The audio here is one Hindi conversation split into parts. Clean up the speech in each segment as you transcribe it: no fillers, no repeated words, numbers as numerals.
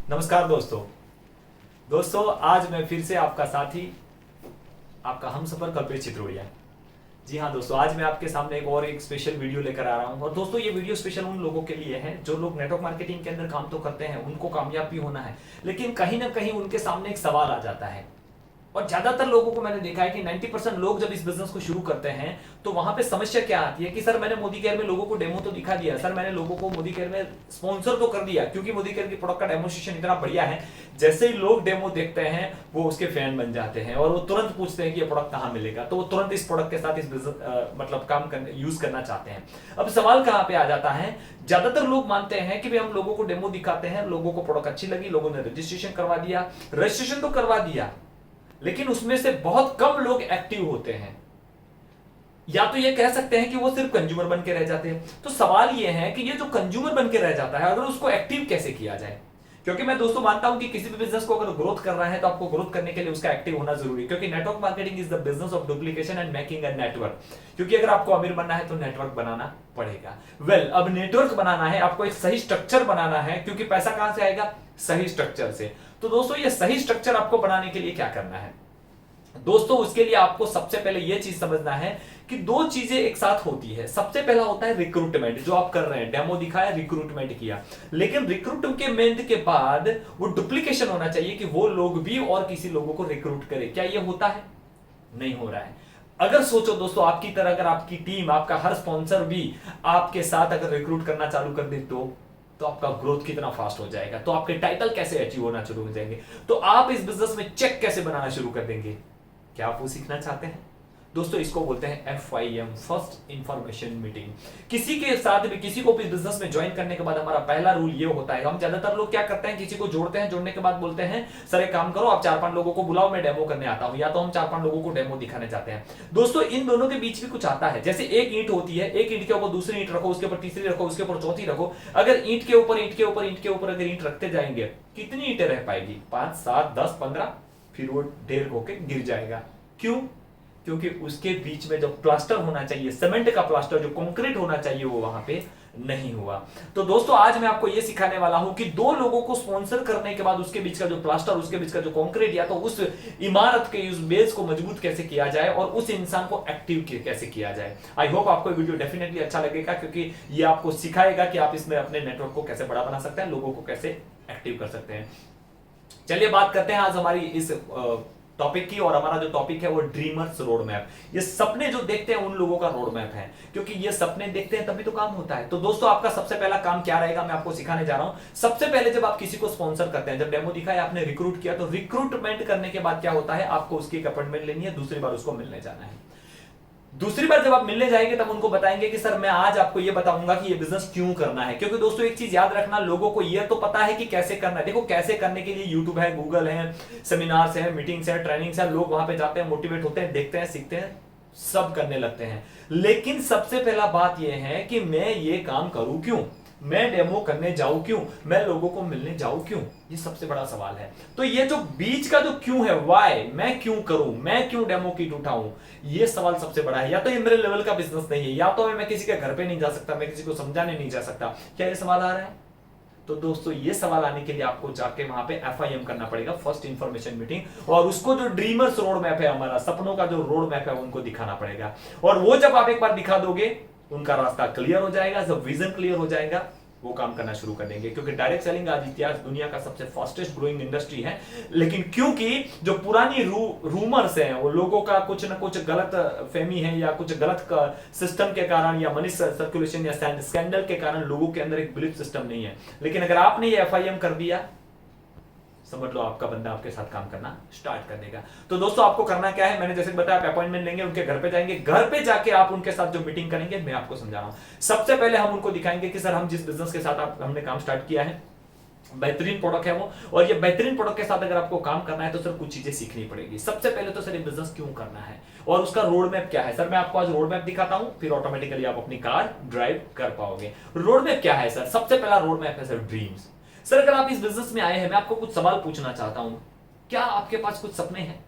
नमस्कार दोस्तों आज मैं फिर से आपका साथी, आपका हमसफर कल्पेश चित्रोड़िया। जी हाँ दोस्तों, आज मैं आपके सामने एक स्पेशल वीडियो लेकर आ रहा हूँ। और दोस्तों ये वीडियो स्पेशल उन लोगों के लिए है जो लोग नेटवर्क मार्केटिंग के अंदर काम तो करते हैं, उनको कामयाब भी होना है, लेकिन कहीं ना कहीं उनके सामने एक सवाल आ जाता है। और ज्यादातर लोगों को मैंने देखा है कि 90% लोग जब इस बिजनेस को शुरू करते हैं तो वहां पे समस्या क्या आती है कि सर मैंने मोदी केयर में लोगों को डेमो तो दिखा दिया, सर मैंने लोगों को मोदी केयर में स्पॉन्सर तो कर दिया, क्योंकि मोदी केयर की प्रोडक्ट का डेमोस्ट्रेशन इतना बढ़िया है। जैसे ही लोग डेमो देखते हैं वो उसके फैन बन जाते हैं और वो तुरंत पूछते हैं कि ये प्रोडक्ट कहाँ मिलेगा, तो वो तुरंत इस प्रोडक्ट के साथ इस बिजनेस मतलब काम करने यूज करना चाहते हैं। अब सवाल कहाँ पे आ जाता है, ज्यादातर लोग मानते हैं कि भाई हम लोगों को डेमो दिखाते हैं, लोगों को प्रोडक्ट अच्छी लगी, लोगों ने रजिस्ट्रेशन करवा दिया, रजिस्ट्रेशन तो करवा दिया, लेकिन उसमें से बहुत कम लोग एक्टिव होते हैं। या तो ये कह सकते हैं कि वो सिर्फ कंज्यूमर बन के रह जाते हैं। तो सवाल ये है कि ये जो कंज्यूमर बन के रह जाता है, अगर उसको एक्टिव कैसे किया जाए। क्योंकि मैं दोस्तों मानता हूं कि किसी भी बिजनेस को अगर ग्रोथ कर रहा है तो आपको ग्रोथ करने के लिए उसका एक्टिव होना जरूरी है, क्योंकि network marketing is the business of duplication and making a network. क्योंकि अगर आपको अमीर बनना है तो नेटवर्क बनाना पड़ेगा। अब नेटवर्क बनाना है, आपको एक सही स्ट्रक्चर बनाना है, क्योंकि पैसा कहां से आएगा, सही स्ट्रक्चर से। तो दोस्तों ये सही स्ट्रक्चर आपको बनाने के लिए क्या करना है दोस्तों, उसके लिए आपको सबसे पहले यह चीज समझना है कि दो चीजें एक साथ होती है। सबसे पहला होता है रिक्रूटमेंट, जो आप कर रहे हैं, डेमो दिखाया, रिक्रूटमेंट किया, लेकिन रिक्रूटमेंट के बाद वो डुप्लीकेशन होना चाहिए कि वो लोग भी और किसी लोगों को रिक्रूट करे। क्या ये होता है? नहीं हो रहा है। अगर सोचो दोस्तों, आपकी तरह अगर आपकी टीम, आपका हर स्पॉन्सर भी आपके साथ अगर रिक्रूट करना चालू कर दे तो आपका ग्रोथ कितना फास्ट हो जाएगा, तो आपके टाइटल कैसे अचीव होना शुरू हो जाएंगे, तो आप इस बिजनेस में चेक कैसे बनाना शुरू कर देंगे। क्या आप वो सीखना चाहते हैं दोस्तों? इसको बोलते हैं FIM, फर्स्ट इंफॉर्मेशन मीटिंग। किसी के साथ भी, किसी को भी बिजनेस में ज्वाइन करने के बाद हमारा पहला रूल ये होता है, हम ज्यादातर लोग क्या करते हैं, किसी को जोड़ते हैं, जोड़ने के बाद बोलते हैं सर एक काम करो, आप 4-5 लोगों को बुलाओ, मैं डेमो करने आता हूं, या तो हम 4-5 लोगों को डेमो दिखाने चाहते हैं। दोस्तों इन दोनों के बीच भी कुछ आता है। जैसे एक ईंट होती है, एक ईंट के ऊपर दूसरी ईंट रखो, उसके ऊपर तीसरी रखो, उसके ऊपर चौथी रखो। अगर ईंट के ऊपर ईंट के ऊपर ईंट के ऊपर अगर ईंट रखते जाएंगे, कितनी ईंटें रह पाएगी? 5, 7, 10, 15, फिर वो ढेर होके गिर जाएगा। क्यों? क्योंकि उसके बीच में जो प्लास्टर होना चाहिए, सीमेंट का प्लास्टर, जो कंक्रीट होना चाहिए, वो वहां पे नहीं हुआ। तो दोस्तों आज मैं आपको ये सिखाने वाला हूं कि दो लोगों को स्पॉन्सर करने के बाद उसके बीच का जो प्लास्टर, उसके बीच का जो कंक्रीट, या तो उस इमारत के उस बेस को मजबूत कैसे किया जाए और उस इंसान को एक्टिव कैसे किया जाए। आई होप आपको वीडियो डेफिनेटली अच्छा लगेगा, क्योंकि ये आपको सिखाएगा कि आप इसमें अपने नेटवर्क को कैसे बड़ा बना सकते हैं, लोगों को कैसे एक्टिव कर सकते हैं। चलिए बात करते हैं आज हमारी इस टॉपिक की, और हमारा जो टॉपिक है वो ड्रीमर्स रोड मैप। ये सपने जो देखते हैं उन लोगों का रोड मैप है, क्योंकि ये सपने देखते हैं तभी तो काम होता है। तो दोस्तों आपका सबसे पहला काम क्या रहेगा, मैं आपको सिखाने जा रहा हूं। सबसे पहले जब आप किसी को स्पॉन्सर करते हैं, जब डेमो दिखाया, आपने रिक्रूट किया, तो रिक्रूटमेंट करने के बाद क्या होता है, आपको उसकी एक अपॉइंटमेंट लेनी है, दूसरी बार उसको मिलने जाना है। दूसरी बार जब आप मिलने जाएंगे तब उनको बताएंगे कि सर मैं आज आपको ये बताऊंगा कि ये बिजनेस क्यों करना है। क्योंकि दोस्तों एक चीज याद रखना, लोगों को ये तो पता है कि कैसे करना है। देखो कैसे करने के लिए यूट्यूब है, गूगल है, सेमिनार्स है, मीटिंग्स है, ट्रेनिंग्स है, लोग वहां पे जाते हैं, मोटिवेट होते हैं, देखते हैं, सीखते हैं, सब करने लगते हैं। लेकिन सबसे पहला बात यह है कि मैं ये काम करूं क्यों, मैं डेमो करने जाऊं क्यों, मैं लोगों को मिलने जाऊं क्यों, ये सबसे बड़ा सवाल है। तो ये जो बीच का जो क्यों है, व्हाई, मैं क्यों करूं, मैं क्यों डेमो किट उठाऊं, ये सवाल सबसे बड़ा है। या तो ये मेरे लेवल का बिजनेस नहीं है, या तो मैं किसी के घर पे नहीं जा सकता, मैं किसी को समझाने नहीं जा सकता। क्या ये सवाल आ रहा है? तो दोस्तों ये सवाल आने के लिए आपको जाके वहां पे FIM करना पड़ेगा, फर्स्ट इंफॉर्मेशन मीटिंग, और उसको जो ड्रीमर्स रोड मैप है, हमारा सपनों का जो रोड मैप है, उनको दिखाना पड़ेगा। और वो जब आप एक बार दिखा दोगे, उनका रास्ता क्लियर हो जाएगा। जब विजन क्लियर हो जाएगा, वो काम करना शुरू कर देंगे। क्योंकि डायरेक्ट सेलिंग आज इतिहास दुनिया का सबसे फास्टेस्ट ग्रोइंग इंडस्ट्री है, लेकिन क्योंकि जो पुरानी रूमर्स हैं, वो लोगों का कुछ ना कुछ गलत फहमी है, या कुछ गलत सिस्टम के कारण, या मनी सर्कुलेशन या स्कैंडल के कारण लोगों के अंदर एक बिलीफ सिस्टम नहीं है। लेकिन अगर आपने ये FIM कर दिया, समझ लो आपका बंदा आपके साथ काम करना स्टार्ट कर देगा। तो दोस्तों आपको करना क्या है, मैंने जैसे बताया, आप अपॉइंटमेंट लेंगे, उनके घर पे जाएंगे, घर पे जाके आप उनके साथ जो मीटिंग करेंगे, मैं आपको समझा रहा हूं। सबसे पहले हम उनको दिखाएंगे कि सर हम जिस बिजनेस के साथ हमने काम स्टार्ट किया है, बेहतरीन प्रोडक्ट है वो, और ये बेहतरीन प्रोडक्ट के साथ अगर आपको काम करना है तो सर कुछ चीजें सीखनी पड़ेगी। सबसे पहले तो सर ये बिजनेस क्यों करना है और उसका रोड मैप क्या है। सर मैं आपको आज रोड मैप दिखाता हूं, फिर ऑटोमेटिकली आप अपनी कार ड्राइव कर पाओगे। रोड मैप क्या है सर? सबसे पहला रोड मैप है सर ड्रीम्स। सर अगर आप इस बिजनेस में आए हैं, मैं आपको कुछ सवाल पूछना चाहता हूं, क्या आपके पास कुछ सपने हैं?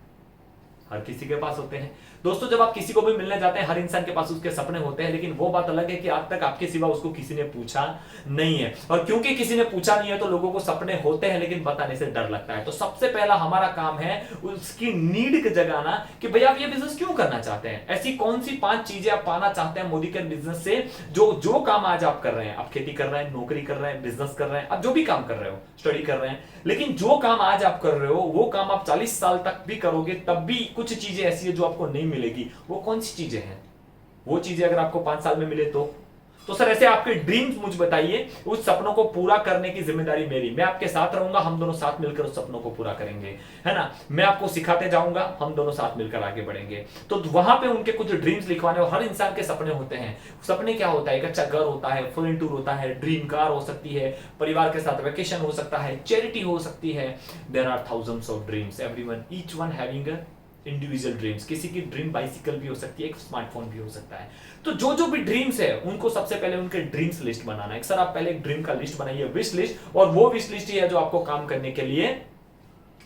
हर किसी के पास होते हैं दोस्तों। जब आप किसी को भी मिलने जाते हैं, हर इंसान के पास उसके सपने होते हैं, लेकिन वो बात अलग है कि आज तक आपके सिवा उसको किसी ने पूछा नहीं है। और क्योंकि किसी ने पूछा नहीं है तो लोगों को सपने होते हैं लेकिन बताने से डर लगता है। तो सबसे पहला हमारा काम है उसकी नीड को जगाना कि भैया आप ये बिजनेस क्यों करना चाहते हैं। ऐसी कौन सी 5 चीजें आप पाना चाहते हैं मोदी के बिजनेस से। जो काम आज आप कर रहे हैं, आप खेती कर रहे हैं, नौकरी कर रहे हैं, बिजनेस कर रहे हैं, आप जो भी काम कर रहे हो, स्टडी कर रहे हैं, लेकिन जो काम आज आप कर रहे हो वो काम आप 40 साल तक भी करोगे तब भी कुछ चीजें ऐसी है जो आपको नहीं मिलेगी। वो कौन सी चीजें हैं? वो चीजें अगर आपको 5 साल में मिले तो सर ऐसे आपके ड्रीम्स मुझे बताइए। उस सपनों को पूरा करने की जिम्मेदारी मेरी, मैं आपके साथ रहूंगा, हम दोनों साथ मिलकर उस सपनों को पूरा करेंगे, है ना। मैं आपको सिखाते जाऊंगा, हम दोनों साथ मिलकर आगे बढ़ेंगे। तो वहां पे उनके कुछ ड्रीम्स लिखवाने, और हर इंसान के सपने होते हैं। सपने क्या होता है? एक अच्छा घर होता है, फॉरेन टूर होता है, ड्रीम कार हो सकती है, परिवार के साथ वेकेशन हो सकता है, चैरिटी हो सकती है। There are thousands of dreams, everyone each one having a individual dreams. किसी की ड्रीम बाइसिकल भी हो सकती है, एक स्मार्टफोन भी हो सकता है। तो जो भी ड्रीम्स है उनको सबसे पहले उनके ड्रीम्स लिस्ट बनाना है। सर आप पहले एक ड्रीम का लिस्ट बनाइए, विश लिस्ट, और वो विश लिस्ट ही है जो आपको काम करने के लिए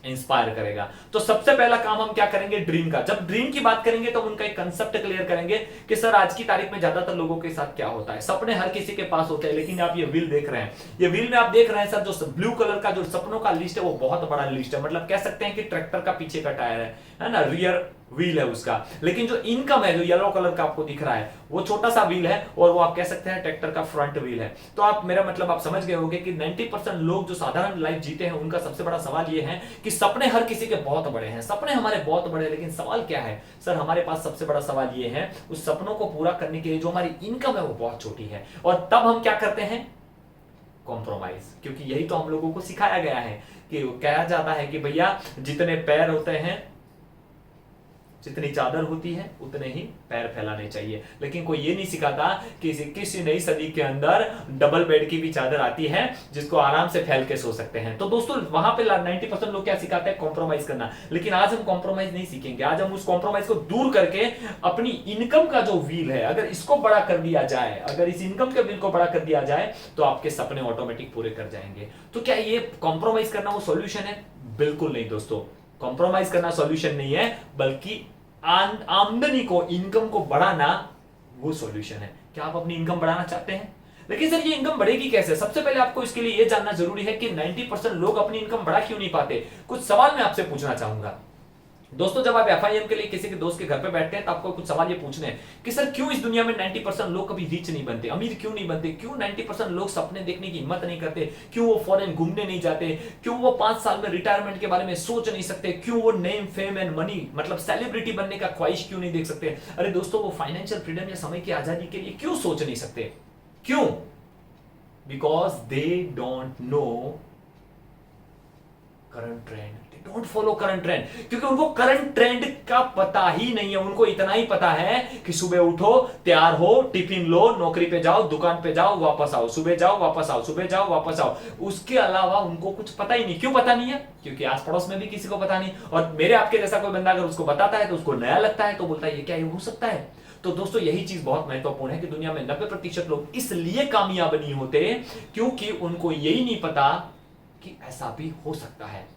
इंस्पायर करेगा। तो सबसे पहला काम हम क्या करेंगे? ड्रीम का। जब ड्रीम की बात करेंगे तो उनका एक कंसेप्ट क्लियर करेंगे कि सर आज की तारीख में ज्यादातर लोगों के साथ क्या होता है। सपने हर किसी के पास होते हैं, लेकिन आप ये व्हील देख रहे हैं, ये व्हील में आप देख रहे हैं सर जो ब्लू कलर का जो सपनों का लिस्ट है वो बहुत बड़ा लिस्ट है। मतलब कह सकते हैं कि ट्रैक्टर का पीछे का टायर है ना, रियर व्हील है उसका। लेकिन जो इनकम है, जो येलो कलर का आपको दिख रहा है, वो छोटा सा व्हील है, और वो आप कह सकते हैं ट्रैक्टर का फ्रंट व्हील है। तो आप मेरा मतलब आप समझ गए होंगे कि 90% लोग जो साधारण लाइफ जीते हैं उनका सबसे बड़ा सवाल ये है कि सपने हर किसी के बहुत बड़े हैं, सपने हमारे बहुत बड़े हैं, लेकिन सवाल क्या है सर? हमारे पास सबसे बड़ा सवाल ये है उस सपनों को पूरा करने के लिए जो हमारी इनकम है वो बहुत छोटी है। और तब हम क्या करते हैं? कॉम्प्रोमाइज। क्योंकि यही तो हम लोगों को सिखाया गया है कि कहा जाता है कि भैया जितने पैर होते हैं, जितनी चादर होती है उतने ही पैर फैलाने चाहिए। लेकिन कोई ये नहीं सिखाता कि 21वीं नई सदी के अंदर डबल बेड की भी चादर आती है जिसको आराम से फैल के सो सकते हैं। तो दोस्तों वहां पे 90% लोग क्या सिखाते हैं? कॉम्प्रोमाइज करना। लेकिन आज हम कॉम्प्रोमाइज नहीं सीखेंगे। आज हम उस कॉम्प्रोमाइज को दूर करके अपनी इनकम का जो व्हील है, अगर इसको बड़ा कर दिया जाए, अगर इस इनकम के व्हील को बड़ा कर दिया जाए तो आपके सपने ऑटोमेटिक पूरे कर जाएंगे। तो क्या ये कॉम्प्रोमाइज करना वो सॉल्यूशन है? बिल्कुल नहीं दोस्तों। कॉम्प्रोमाइज करना सॉल्यूशन नहीं है, बल्कि आमदनी को, इनकम को बढ़ाना वो सॉल्यूशन है। क्या आप अपनी इनकम बढ़ाना चाहते हैं? लेकिन सर ये इनकम बढ़ेगी कैसे? सबसे पहले आपको इसके लिए यह जानना जरूरी है कि 90% लोग अपनी इनकम बढ़ा क्यों नहीं पाते। कुछ सवाल मैं आपसे पूछना चाहूंगा दोस्तों। जब आप FIM के लिए किसी के दोस्त के घर पे बैठते हैं तो आपको कुछ सवाल ये पूछने हैं कि सर क्यों इस दुनिया में 90% लोग कभी रिच नहीं बनते, अमीर क्यों नहीं बनते? क्यों 90% लोग सपने देखने की हिम्मत नहीं करते? क्यों वो फॉरेन घूमने नहीं जाते? क्यों वो 5 साल में रिटायरमेंट के बारे में सोच नहीं सकते? क्यों वो नेम, फेम एंड मनी, मतलब सेलिब्रिटी बनने का ख्वाहिश क्यों नहीं देख सकते? अरे दोस्तों, वो फाइनेंशियल फ्रीडम या समय की आजादी के लिए क्यों सोच नहीं सकते? क्यों? Because they don't know current trend, don't follow current trend. क्योंकि उनको करंट ट्रेंड का पता ही नहीं है। उनको इतना ही पता है कि सुबह उठो, तैयार हो, टिफिन लो, नौकरी पे जाओ, दुकान पे जाओ, वापस आओ, सुबह जाओ वापस आओ, सुबह जाओ वापस आओ। उसके अलावा उनको कुछ पता ही नहीं। क्यों पता नहीं है? क्योंकि आस पड़ोस में भी किसी को पता नहीं। और मेरे आपके जैसा कोई बंदा अगर उसको बताता है तो उसको नया लगता है, तो बोलता है ये क्या, ये हो सकता है? तो दोस्तों यही चीज बहुत महत्वपूर्ण है कि दुनिया में 90% लोग इसलिए कामयाब नहीं होते क्योंकि उनको यही नहीं पता कि ऐसा भी हो सकता है।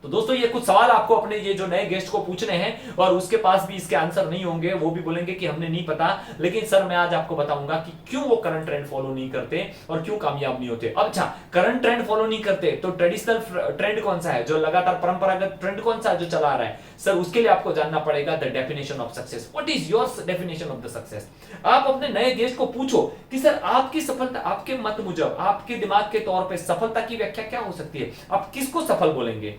तो दोस्तों ये कुछ सवाल आपको अपने ये जो नए गेस्ट को पूछने हैं, और उसके पास भी इसके आंसर नहीं होंगे, वो भी बोलेंगे कि हमने नहीं पता। लेकिन सर मैं आज आपको बताऊंगा कि क्यों वो करंट ट्रेंड फॉलो नहीं करते और क्यों कामयाब नहीं होते। अच्छा, करंट ट्रेंड फॉलो नहीं करते तो ट्रेडिशनल ट्रेंड कौन सा है, जो लगातार परंपरागत ट्रेंड कौन सा है जो चला रहा है? सर उसके लिए आपको जानना पड़ेगा the definition of success. What is your definition of the success? आप अपने नए गेस्ट को पूछो कि सर आपकी सफलता, आपके मत मुजब, आपके दिमाग के तौर पर सफलता की व्याख्या क्या हो सकती है? आप किसको सफल बोलेंगे?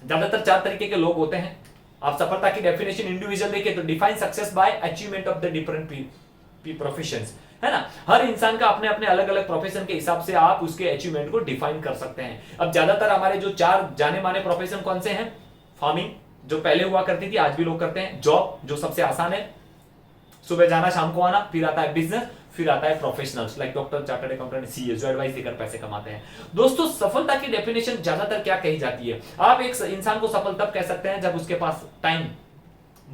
ज्यादातर 4 तरीके के लोग होते हैं। आप सफलता की डेफिनेशन इंडिविजुअल देखें तो define success by achievement of the different professions, है ना। हर इंसान का अपने अपने अलग अलग प्रोफेशन के हिसाब से आप उसके अचीवमेंट को डिफाइन कर सकते हैं। अब ज्यादातर हमारे जो 4 जाने माने प्रोफेशन कौन से हैं? फार्मिंग, जो पहले हुआ करती थी, आज भी लोग करते हैं। जॉब, जो सबसे आसान है, सुबह जाना शाम को आना। फिर आता है बिजनेस, फिर आता है professionals like doctor, chartered accountant, CA, जो एडवाइस देकर पैसे कमाते हैं। दोस्तों सफलता की डेफिनेशन ज्यादातर क्या कही जाती है? आप एक इंसान को सफल तब कह सकते हैं जब उसके पास टाइम,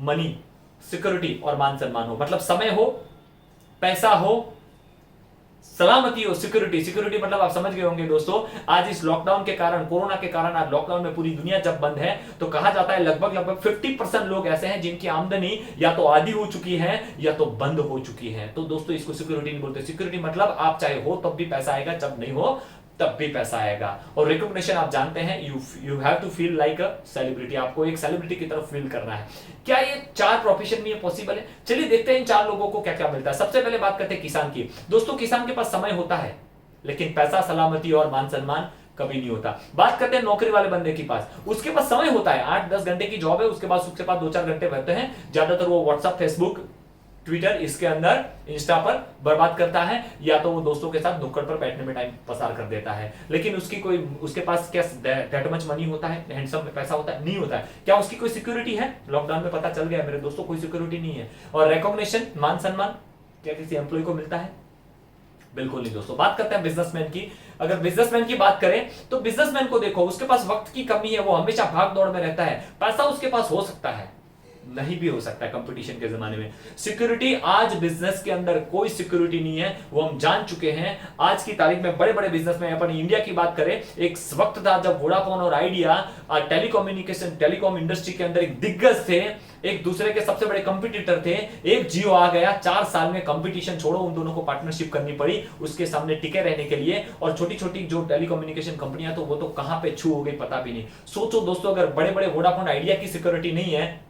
मनी, सिक्योरिटी और मान सम्मान हो। मतलब समय हो, पैसा हो, सलामती और सिक्योरिटी। सिक्योरिटी मतलब आप समझ गए होंगे दोस्तों, आज इस लॉकडाउन के कारण, कोरोना के कारण, आज लॉकडाउन में पूरी दुनिया जब बंद है तो कहा जाता है लगभग 50% लोग ऐसे हैं जिनकी आमदनी या तो आधी हो चुकी है या तो बंद हो चुकी है। तो दोस्तों इसको सिक्योरिटी नहीं बोलते। सिक्योरिटी मतलब आप चाहे हो तब भी पैसा आएगा, जब नहीं हो तब भी पैसा आएगा। और रिकॉग्निशन आप जानते हैं, you have to feel like a celebrity, आपको एक सेलिब्रिटी की तरफ फील करना है। क्या ये 4 प्रोफेशन में पॉसिबल है? चलिए देखते हैं इन 4 लोगों को क्या क्या मिलता है। सबसे पहले बात करते हैं किसान की। दोस्तों किसान के पास समय होता है लेकिन पैसा, सलामती और मान सम्मान कभी नहीं होता। बात करते हैं नौकरी वाले बंदे के पास, उसके पास समय होता है, 8-10 घंटे की जॉब है, उसके पास 2-4 घंटे रहते हैं, ज्यादातर वो व्हाट्सएप, फेसबुक, ट्विटर, इसके अंदर, इंस्टा पर बर्बाद करता है, या तो वो दोस्तों के साथ नुक्कड़ पर बैठने में टाइम पसार कर देता है। लेकिन उसके पास क्या दैट मच मनी होता है, हैंडसम पैसा होता है? नहीं होता है। क्या उसकी कोई सिक्योरिटी है? लॉकडाउन में पता चल गया मेरे दोस्तों, कोई सिक्योरिटी नहीं है। और रिकॉग्निशन, मान सम्मान क्या किसी एम्प्लॉय को मिलता है? बिल्कुल नहीं दोस्तों। बात करते हैं बिजनेसमैन की। अगर बिजनेसमैन की बात करें तो बिजनेसमैन को देखो, उसके पास वक्त की कमी है, वो हमेशा भाग दौड़ में रहता है। पैसा उसके पास हो सकता है, नहीं भी हो सकता है कंपटीशन के जमाने में। सिक्योरिटी, आज बिजनेस के अंदर कोई सिक्योरिटी नहीं है, वो हम जान चुके हैं। आज की तारीख में बड़े बड़े बिजनेस में, अपन इंडिया की बात करें, एक वक्त था जब वोडाफोन और आइडिया टेलीकॉम इंडस्ट्री के अंदर एक दिग्गज थे, एक दूसरे के सबसे बड़े कंपटीटर थे। एक जियो आ गया, 4 साल में कंपटीशन छोड़ो, उन दोनों को पार्टनरशिप करनी पड़ी उसके सामने टिके रहने के लिए। और छोटी छोटी जो टेलीकम्युनिकेशन कंपनियां, तो वो तो कहां पे छू हो गई पता भी नहीं। सोचो दोस्तों, अगर बड़े बड़े वोडाफोन, आइडिया की सिक्योरिटी नहीं है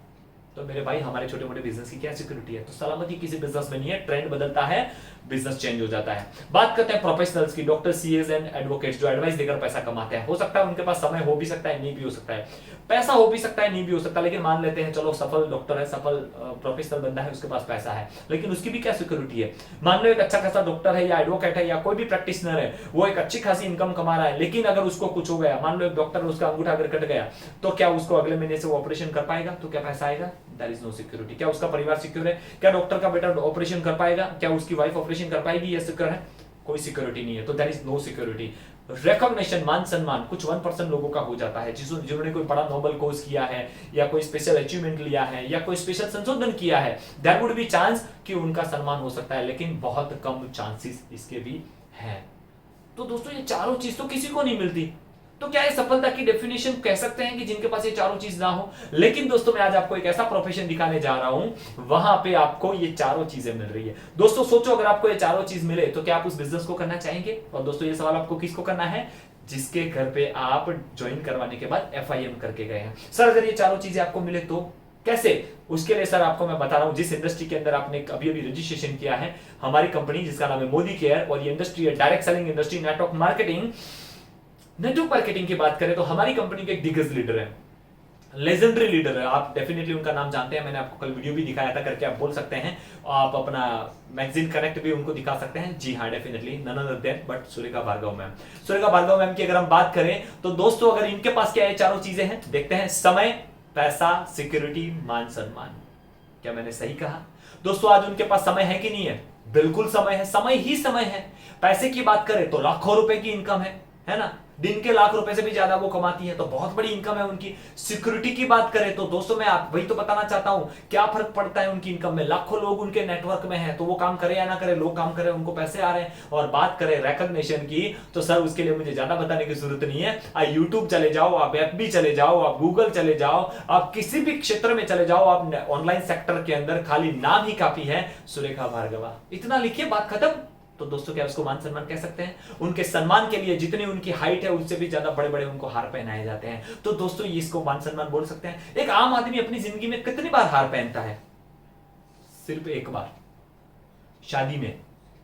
तो मेरे भाई हमारे छोटे मोटे बिजनेस की क्या सिक्योरिटी है? तो सलामती किसी बिजनेस में नहीं है। ट्रेंड बदलता है, बिजनेस चेंज हो जाता है। बात करते हैं प्रोफेशनल्स की, डॉक्टर, सीएस एंड एडवोकेट्स, जो एडवाइस देकर पैसा कमाते हैं। हो सकता है उनके पास समय हो भी सकता है, नहीं भी हो सकता है, पैसा हो भी सकता है, नहीं भी हो सकता, लेकिन मान लेते हैं चलो सफल डॉक्टर है, सफल प्रोफेशनल बंदा है, उसके पास पैसा है, लेकिन उसकी भी क्या सिक्योरिटी है? मान लो एक अच्छा खासा डॉक्टर है या एडवोकेट है या कोई भी प्रैक्टिशनर है, वो एक अच्छी खासी इनकम कमा रहा है, लेकिन अगर उसको कुछ हो गया, मान लो एक डॉक्टर, उसका अंगूठा अगर कट गया, तो क्या उसको अगले महीने से वो ऑपरेशन कर पाएगा? तो क्या पैसा आएगा? There is no security. क्या उसका परिवार सिक्योर है? क्या डॉक्टर का बेटा ऑपरेशन कर पाएगा? क्या उसकी वाइफ ऑपरेशन कर पाएगी? ये सिक्योर है? कोई सिक्योरिटी नहीं है। तो there is no security. Recognition, मान सम्मान कुछ 1% लोगों का हो जाता है, जिन्होंने कोई बड़ा नोबेल कोर्स किया है या कोई स्पेशल अचीवमेंट लिया है या कोई स्पेशल संशोधन किया है, देयर वुड बी चांस कि उनका सम्मान हो सकता है, लेकिन बहुत कम चांसेस इसके भी हैं। तो दोस्तों ये चारों चीज तो किसी को नहीं मिलती। तो क्या ये सफलता की डेफिनेशन कह सकते हैं कि जिनके पास ये चारों चीज ना हो? लेकिन दोस्तों मैं आज आपको एक ऐसा प्रोफेशन दिखाने जा रहा हूं, वहां पे आपको ये चारों चीजें मिल रही है। दोस्तों सोचो, अगर आपको ये चारों चीज मिले तो क्या आप उस बिजनेस को करना चाहेंगे? और दोस्तों ये सवाल आपको किसको करना है? जिसके घर पे आप ज्वाइन करवाने के बाद FIM करके गए हैं। सर अगर ये चारों चीजें आपको मिले तो कैसे? उसके लिए सर आपको मैं बता रहा हूं, जिस इंडस्ट्री के अंदर आपने अभी अभी रजिस्ट्रेशन किया है, हमारी कंपनी जिसका नाम है मोदी केयर, और ये इंडस्ट्री है direct selling industry, network marketing. Network marketing की बात करें तो हमारी कंपनी के एक दिग्गज लीडर है, लेजेंडरी लीडर है, आप डेफिनेटली उनका नाम जानते हैं, मैंने आपको कल वीडियो भी दिखाया था, करके आप बोल सकते हैं। आप अपना मैगजीन कनेक्ट भी उनको दिखा सकते हैं। जी हाँ, definitely none other than but Surekha Bhargava ma'am. Surekha Bhargava ma'am की अगर हम बात करें तो दोस्तों, अगर इनके पास क्या है चारों चीजें हैं, देखते हैं। समय, पैसा, सिक्योरिटी, मान सम्मान। क्या मैंने सही कहा? दोस्तों आज उनके पास समय है कि नहीं है? बिल्कुल समय है, समय ही समय है। पैसे की बात करें तो लाखों रुपए की इनकम है ना, दिन के लाख रुपए से भी ज्यादा वो कमाती है, तो बहुत बड़ी इनकम है उनकी। सिक्योरिटी की बात करें तो दोस्तों मैं आप वही तो बताना चाहता हूं, क्या फर्क पड़ता है उनकी इनकम में? लाखों लोग उनके नेटवर्क में हैं, तो वो काम करे या ना करे, लोग काम करे, उनको पैसे आ रहे हैं। और बात करें रिकॉग्निशन की तो सर उसके लिए मुझे ज्यादा बताने की जरूरत नहीं है। आप यूट्यूब चले जाओ, आप FB चले जाओ, आप गूगल चले जाओ, आप किसी भी क्षेत्र में चले जाओ, आप ऑनलाइन सेक्टर के अंदर खाली नाम ही काफी है, सुरेखा भार्गवा, इतना लिखिए, बात खत्म। तो दोस्तों क्या उसको मान सम्मान कह सकते हैं? उनके सम्मान के लिए जितनी उनकी हाइट है उससे भी ज्यादा बड़े बड़े उनको हार पहनाए जाते हैं। तो दोस्तों ये इसको मान सम्मान बोल सकते हैं। एक आम आदमी अपनी जिंदगी में कितनी बार हार पहनता है? सिर्फ एक बार, शादी में।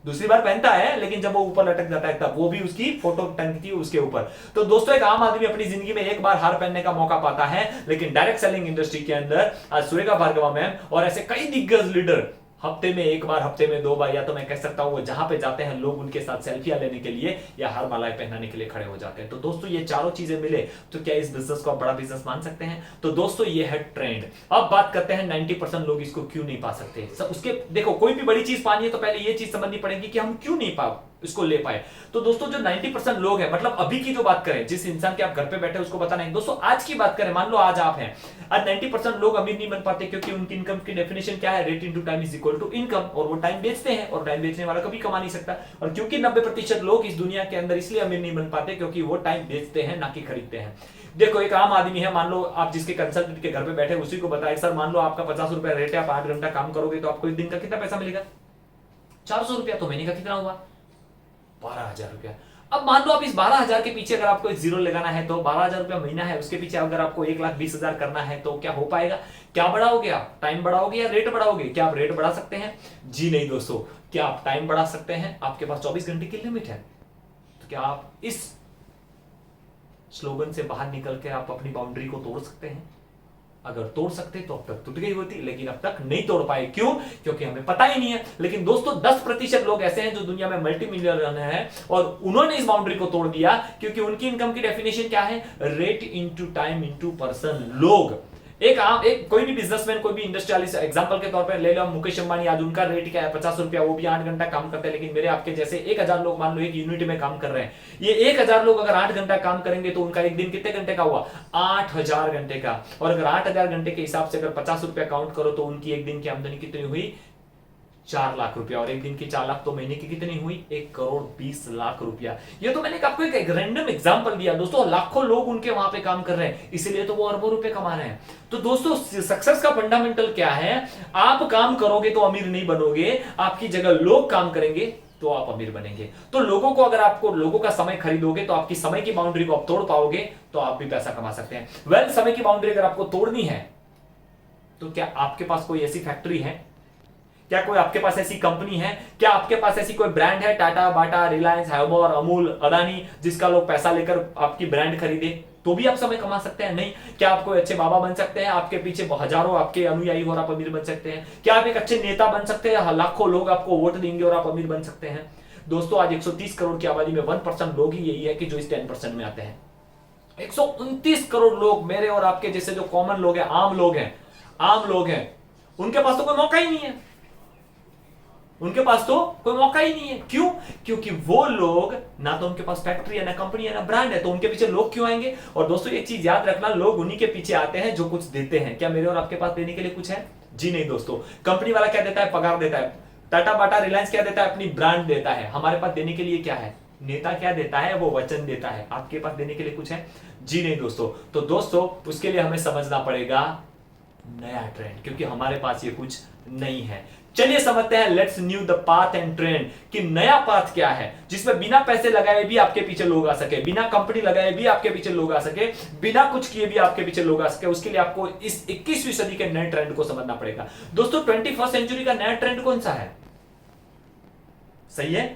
दूसरी बार पहनता है लेकिन जब वो ऊपर लटक जाता है तब, वो भी उसकी फोटो टंगती है उसके ऊपर। तो दोस्तों एक आम आदमी अपनी जिंदगी में एक बार हार पहनने का मौका पाता है, लेकिन डायरेक्ट सेलिंग इंडस्ट्री के अंदर आज सुरेखा भार्गवा मैम और ऐसे कई दिग्गज लीडर हफ्ते में एक बार, हफ्ते में 2 बार, या तो मैं कह सकता हूं वो जहां पे जाते हैं लोग उनके साथ सेल्फियां लेने के लिए या हार मालाएं पहनाने के लिए खड़े हो जाते हैं। तो दोस्तों ये चारों चीजें मिले तो क्या इस बिजनेस को आप बड़ा बिजनेस मान सकते हैं? तो दोस्तों ये है ट्रेंड। अब बात करते हैं 90% लोग इसको क्यों नहीं पा सकते। उसके देखो, कोई भी बड़ी चीज पानी है तो पहले ये चीज समझनी पड़ेगी कि हम क्यों नहीं इसको ले पाए। तो दोस्तों जो 90% लोग हैं, मतलब अभी की जो बात करें, जिस इंसान के आप घर पे बैठे उसको बताना है, दोस्तों आज की बात करें, मान लो आज आप हैं, आज 90% लोग अमीर नहीं बन पाते क्योंकि उनकी इनकम की डेफिनेशन क्या है, rate into time is equal to income, और वो टाइम बेचते हैं और टाइम बेचने वाला कभी कमा नहीं सकता। और क्योंकि 90% लोग इस दुनिया के अंदर इसलिए अमीर नहीं बन पाते क्योंकि वो टाइम बेचते हैं ना कि खरीदते हैं। देखो एक आम आदमी है, मान लो आप जिसके कंसल्टेंट के घर पे बैठे उसी को बताए सर मान लो आपका 50 रुपया रेट है, आप 8 घंटा काम करोगे तो आपको एक दिन का कितना पैसा मिलेगा, 400 रुपया। तो महीने का कितना हुआ, 12,000 रुपया। अब मान लो आप इस 12,000 के पीछे अगर आपको जीरो लगाना है तो 12,000 रुपया महीना है, उसके पीछे अगर आपको 1,20,000 करना है तो क्या हो पाएगा? क्या बढ़ाओगे आप, टाइम बढ़ाओगे या रेट बढ़ाओगे? क्या आप रेट बढ़ा सकते हैं? जी नहीं दोस्तों। क्या आप टाइम बढ़ा सकते हैं? आपके पास 24 घंटे की लिमिट है। तो क्या आप इस स्लोगन से बाहर निकल के आप अपनी बाउंड्री को तोड़ सकते हैं? अगर तोड़ सकते तो अब तक टूट गई होती, लेकिन अब तक नहीं तोड़ पाए। क्यों? क्योंकि हमें पता ही नहीं है। लेकिन दोस्तों 10% लोग ऐसे हैं जो दुनिया में मल्टी मिलियनर हैं और उन्होंने इस बाउंड्री को तोड़ दिया क्योंकि उनकी इनकम की डेफिनेशन क्या है, rate into time into person. लोग एक कोई भी बिजनेसमैन, कोई भी इंडस्ट्रियलिस्ट, एग्जांपल के तौर पर ले लो मुकेश अंबानी, आज उनका रेट क्या है, 50 रुपया, वो भी 8 घंटा काम करते हैं। लेकिन मेरे आपके जैसे 1,000 लोग मान लो एक यूनिट में काम कर रहे हैं, ये 1,000 लोग अगर 8 घंटा काम करेंगे तो उनका एक दिन कितने घंटे का हुआ, 8,000 घंटे का। और अगर 8,000 घंटे के हिसाब से अगर 50 रुपया काउंट करो तो उनकी एक दिन की आमदनी कितनी हुई, 4 लाख रुपया। और एक दिन की 4 लाख तो महीने की कितनी हुई, 1,20,00,000 रुपया। ये तो मैंने आपको एक रैंडम एग्जांपल दिया दोस्तों, लाखों लोग उनके वहां पे काम कर रहे हैं, इसीलिए तो वो अरबों रुपए कमा रहे हैं। तो दोस्तों सक्सेस का फंडामेंटल क्या है, आप काम करोगे तो अमीर नहीं बनोगे, आपकी जगह लोग काम करेंगे तो आप अमीर बनेंगे। तो लोगों को, अगर आपको लोगों का समय खरीदोगे तो आपकी समय की बाउंड्री को आप तोड़ पाओगे तो आप भी पैसा कमा सकते हैं। वेल, समय की बाउंड्री अगर आपको तोड़नी है तो क्या आपके पास कोई ऐसी फैक्ट्री है, क्या कोई आपके पास ऐसी कंपनी है, क्या आपके पास ऐसी कोई ब्रांड है, टाटा, बाटा, रिलायंस, हैवमोर, अमूल, अदानी, जिसका लोग पैसा लेकर आपकी ब्रांड खरीदे तो भी आप समय कमा सकते हैं? नहीं। क्या आप कोई अच्छे बाबा बन सकते हैं, आपके पीछे हजारों आपके अनुयायी और आप अमीर बन सकते हैं? क्या आप एक अच्छे नेता बन सकते हैं, लाखों लोग आपको वोट देंगे और आप अमीर बन सकते हैं? दोस्तों आज 130 करोड़ की आबादी में 1% लोग ही यही है कि जो इस 10% में आते हैं। 129 करोड़ लोग मेरे और आपके जैसे जो कॉमन लोग हैं, आम लोग हैं, उनके पास तो कोई मौका ही नहीं है, उनके पास तो कोई मौका ही नहीं है। क्यों? क्योंकि वो लोग ना तो उनके पास फैक्ट्री है, ना कंपनी है, ना ब्रांड है, तो उनके पीछे लोग क्यों आएंगे? और दोस्तों एक चीज याद रखना, लोग उन्हीं के पीछे आते हैं जो कुछ देते हैं। क्या मेरे और आपके पास देने के लिए कुछ है? जी नहीं दोस्तों। कंपनी वाला क्या देता है? पगार देता है। टाटा, बाटा, रिलायंस क्या देता है? अपनी ब्रांड देता है। हमारे पास देने के लिए क्या है? नेता क्या देता है? वो वचन देता है। आपके पास देने के लिए कुछ है? जी नहीं दोस्तों। तो दोस्तों उसके लिए हमें समझना पड़ेगा नया ट्रेंड, क्योंकि हमारे पास ये कुछ नहीं है। चलिए समझते हैं, let's new the path and trend, कि नया पाथ क्या है जिसमें बिना पैसे लगाए भी आपके पीछे लोग आ सके, बिना कंपनी लगाए भी आपके पीछे लोग आ सके, बिना कुछ किए भी आपके पीछे लोग आ सके। उसके लिए आपको इस 21वीं सदी के नए ट्रेंड को समझना पड़ेगा। दोस्तों 21st सेंचुरी का नया ट्रेंड कौन सा है? सही है,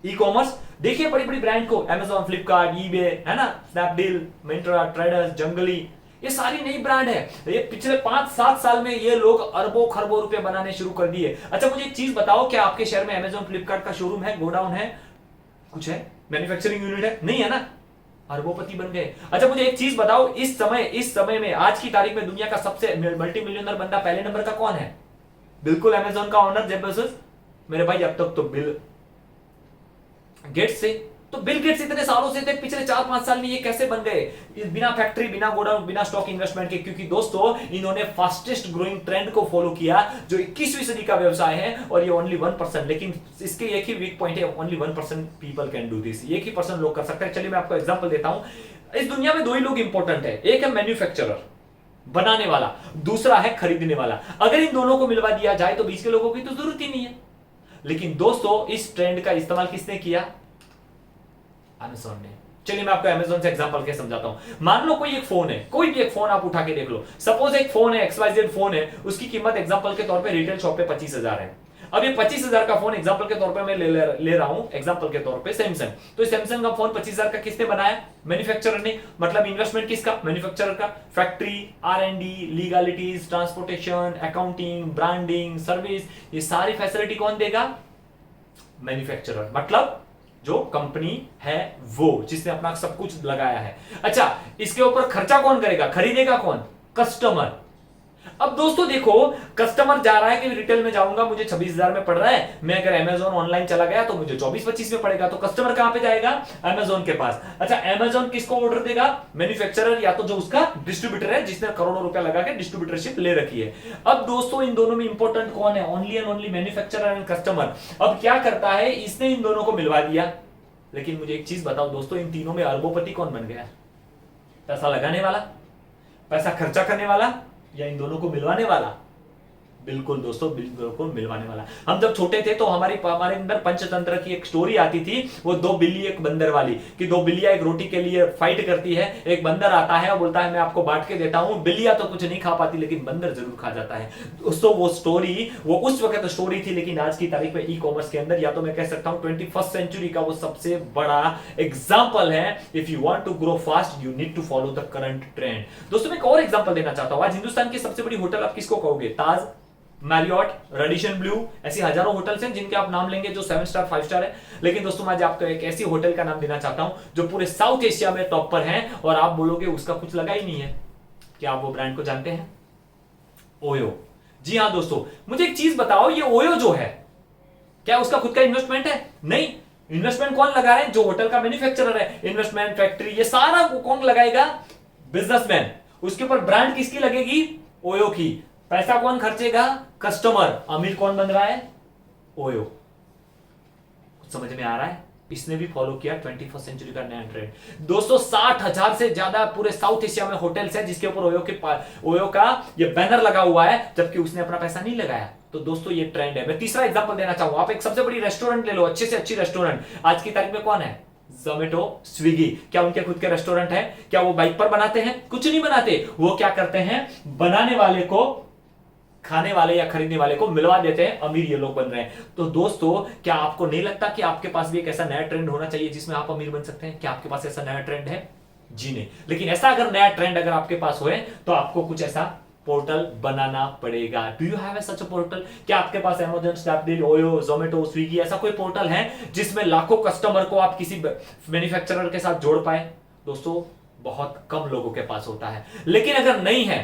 ई कॉमर्स। देखिए बड़ी बड़ी ब्रांड को, Amazon, फ्लिपकार्ट, eBay, है ना, स्नैपडील, मिंत्रा, ट्रेडर्स, जंगली, ये सारी नई ब्रांड है। ये पिछले 5-7 साल में ये लोग अरबों खरबों रुपए बनाने शुरू कर दिए। अच्छा मुझे एक चीज बताओ, क्या आपके शहर में Amazon, फ्लिपकार्ट का शोरूम है, गोडाउन है, कुछ है, मैन्युफैक्चरिंग यूनिट है? नहीं है ना, अरबोपति बन गए। अच्छा मुझे एक चीज बताओ, इस समय में, आज की तारीख में दुनिया का सबसे मल्टी मिलियनर बंदा पहले नंबर का कौन है? बिल्कुल Amazon का ऑनर जेफ बेजोस। मेरे भाई अब तक तो बिल गेट्स से, तो बिल गेट्स इतने सालों से थे, पिछले 4-5 साल में ये कैसे बन गए? बिना फैक्ट्री, बिना गोडाउन, बिना स्टॉक इन्वेस्टमेंट के? क्योंकि दोस्तों इन्होंने फास्टेस्ट ग्रोइंग ट्रेंड को फॉलो किया जो 21वीं सदी का व्यवसाय है, और ये ओनली 1%, लेकिन इसके एक ही वीक पॉइंट है, only 1% people can do this, 1% लोग कर सकते हैं। चलिए मैं आपको एग्जांपल देता हूं। इस दुनिया में 2 ही लोग इंपॉर्टेंट है, एक है मैन्युफैक्चरर, बनाने वाला, दूसरा है खरीदने वाला। अगर इन दोनों को मिलवा दिया जाए तो बीच के लोगों की तो जरूरत ही नहीं है। लेकिन दोस्तों इस ट्रेंड का इस्तेमाल किसने किया? Amazon ने। चलिए मैं आपको Amazon से एग्जांपल के समझाता हूं। मान लो कोई एक फोन है, कोई भी एक फोन आप उठा के देख लो, सपोज एक फोन है, XYZ फोन है, उसकी कीमत एग्जांपल के तौर पे रिटेल शॉप पे 25,000 है। अब ये 25,000 का फोन एग्जांपल के तौर पे मैं ले रहा हूं, एग्जांपल के तौर पे सैमसंग। तो सैमसंग का फोन 25,000 का किसने बनाया? मैन्युफैक्चरर ने। मतलब इन्वेस्टमेंट किसका? मैन्युफैक्चरर का। Factory, R&D, legalities, transportation, accounting, branding, service, ये सारी फैसिलिटी कौन देगा? मैन्युफैक्चरर, मतलब जो कंपनी है वो, जिसने अपना सब कुछ लगाया है। अच्छा इसके ऊपर खर्चा कौन करेगा? खरीदेगा कौन? कस्टमर। अब दोस्तों देखो, कस्टमर जा रहा है कि रिटेल में जाऊंगा, मुझे 26,000 में पड़ रहा है, मैं अगर अमेजोन ऑनलाइन चला गया तो मुझे 24-25 में पड़ेगा, तो कस्टमर कहां पे जाएगा? अमेजोन के पास। अच्छा, अमेजोन किसको ऑर्डर देगा? मैन्युफैक्चरर या तो जो उसका डिस्ट्रीब्यूटर है जिसने करोड़ों रुपया लगा के डिस्ट्रीब्यूटरशिप ले रखी है। अब दोस्तों इन दोनों में इंपॉर्टेंट कौन है? Only and only manufacturer and customer. अब क्या करता है, इसने इन दोनों को मिलवा दिया। लेकिन मुझे एक चीज बताओ दोस्तों, इन तीनों में अरबोपति कौन बन गया? पैसा लगाने वाला, पैसा खर्चा करने वाला, या इन दोनों को मिलवाने वाला? बिल्कुल दोस्तों, बिल्कुल मिलवाने वाला। हम जब छोटे थे तो हमारे अंदर पंचतंत्र की एक स्टोरी आती थी, वो दो बिल्ली एक बंदर वाली, कि दो बिल्लियां एक रोटी के लिए फाइट करती है। एक बंदर आता है और बोलता है मैं आपको बांट के देता हूं। बिल्लियां तो कुछ नहीं खा पाती लेकिन बंदर जरूर खा जाता है। दोस्तों वो स्टोरी वो उस वक्त स्टोरी थी, लेकिन आज की तारीख में ई कॉमर्स के अंदर, या तो मैं कह सकता हूं 21st सेंचुरी का वो सबसे बड़ा एग्जाम्पल है। If you want to grow fast you need to follow the current trend. दोस्तों मैं एक और एग्जाम्पल देना चाहता हूं। आज हिंदुस्तान की सबसे बड़ी होटल आप किसको कहोगे? ताज, मैरियट, रेडिशन ब्लू, ऐसी हजारों होटल्स हैं जिनके आप नाम लेंगे जो 7 स्टार 5 स्टार है। लेकिन दोस्तों मैं आज आपको एक ऐसी होटल का नाम देना चाहता हूं जो पूरे साउथ एशिया में टॉप पर है, और आप बोलोगे उसका कुछ लगा ही नहीं है। क्या आप वो ब्रांड को जानते हैं? ओयो। जी हां दोस्तों, मुझे एक चीज बताओ, ये ओयो जो है क्या उसका खुद का इन्वेस्टमेंट है? नहीं। इन्वेस्टमेंट कौन लगा रहे हैं? जो होटल का मैन्युफैक्चरर है। इन्वेस्टमेंट, फैक्ट्री, ये सारा कौन लगाएगा? बिजनेसमैन। उसके ऊपर ब्रांड किसकी लगेगी? ओयो की। पैसा कौन खर्चेगा? कस्टमर। अमीर कौन बन रहा है? ओयो। कुछ समझ में आ रहा है? इसने भी फॉलो किया 21st सेंचुरी का नया ट्रेंड। दोस्तों 60,000 से ज्यादा पूरे साउथ एशिया में होटल्स हैं जिसके ऊपर ओयो का ये बैनर लगा हुआ है, जबकि उसने अपना पैसा नहीं लगाया। तो दोस्तों ये ट्रेंड है। मैं तीसरा एग्जांपल देना चाहूंगा। आप एक सबसे बड़ी रेस्टोरेंट ले लो, अच्छे से अच्छी रेस्टोरेंट। आज की तारीख में कौन है? जोमेटो, स्विगी। क्या उनके खुद के रेस्टोरेंट है? क्या वो बाइक पर बनाते हैं? कुछ नहीं बनाते। वो क्या करते हैं? बनाने वाले को, खाने वाले या खरीदने वाले को मिलवा देते हैं, अमीर ये लोग बन रहे हैं। तो दोस्तों क्या आपको नहीं लगता कि आपके पास भी एक ऐसा नया ट्रेंड होना चाहिए जिसमें आप अमीर बन सकते हैं? क्या आपके पास ऐसा नया ट्रेंड है? जी नहीं। लेकिन ऐसा अगर नया ट्रेंड अगर आपके पास हो तो आपको कुछ ऐसा पोर्टल बनाना पड़ेगा। Do you have such a portal? क्या आपके पास अमेज़न, स्नैपडील, ओयो, जोमेटो, स्विगी ऐसा कोई पोर्टल है जिसमें लाखों कस्टमर को आप किसी मैन्युफैक्चरर के साथ जोड़ पाए? दोस्तों बहुत कम लोगों के पास होता है। लेकिन अगर नहीं है,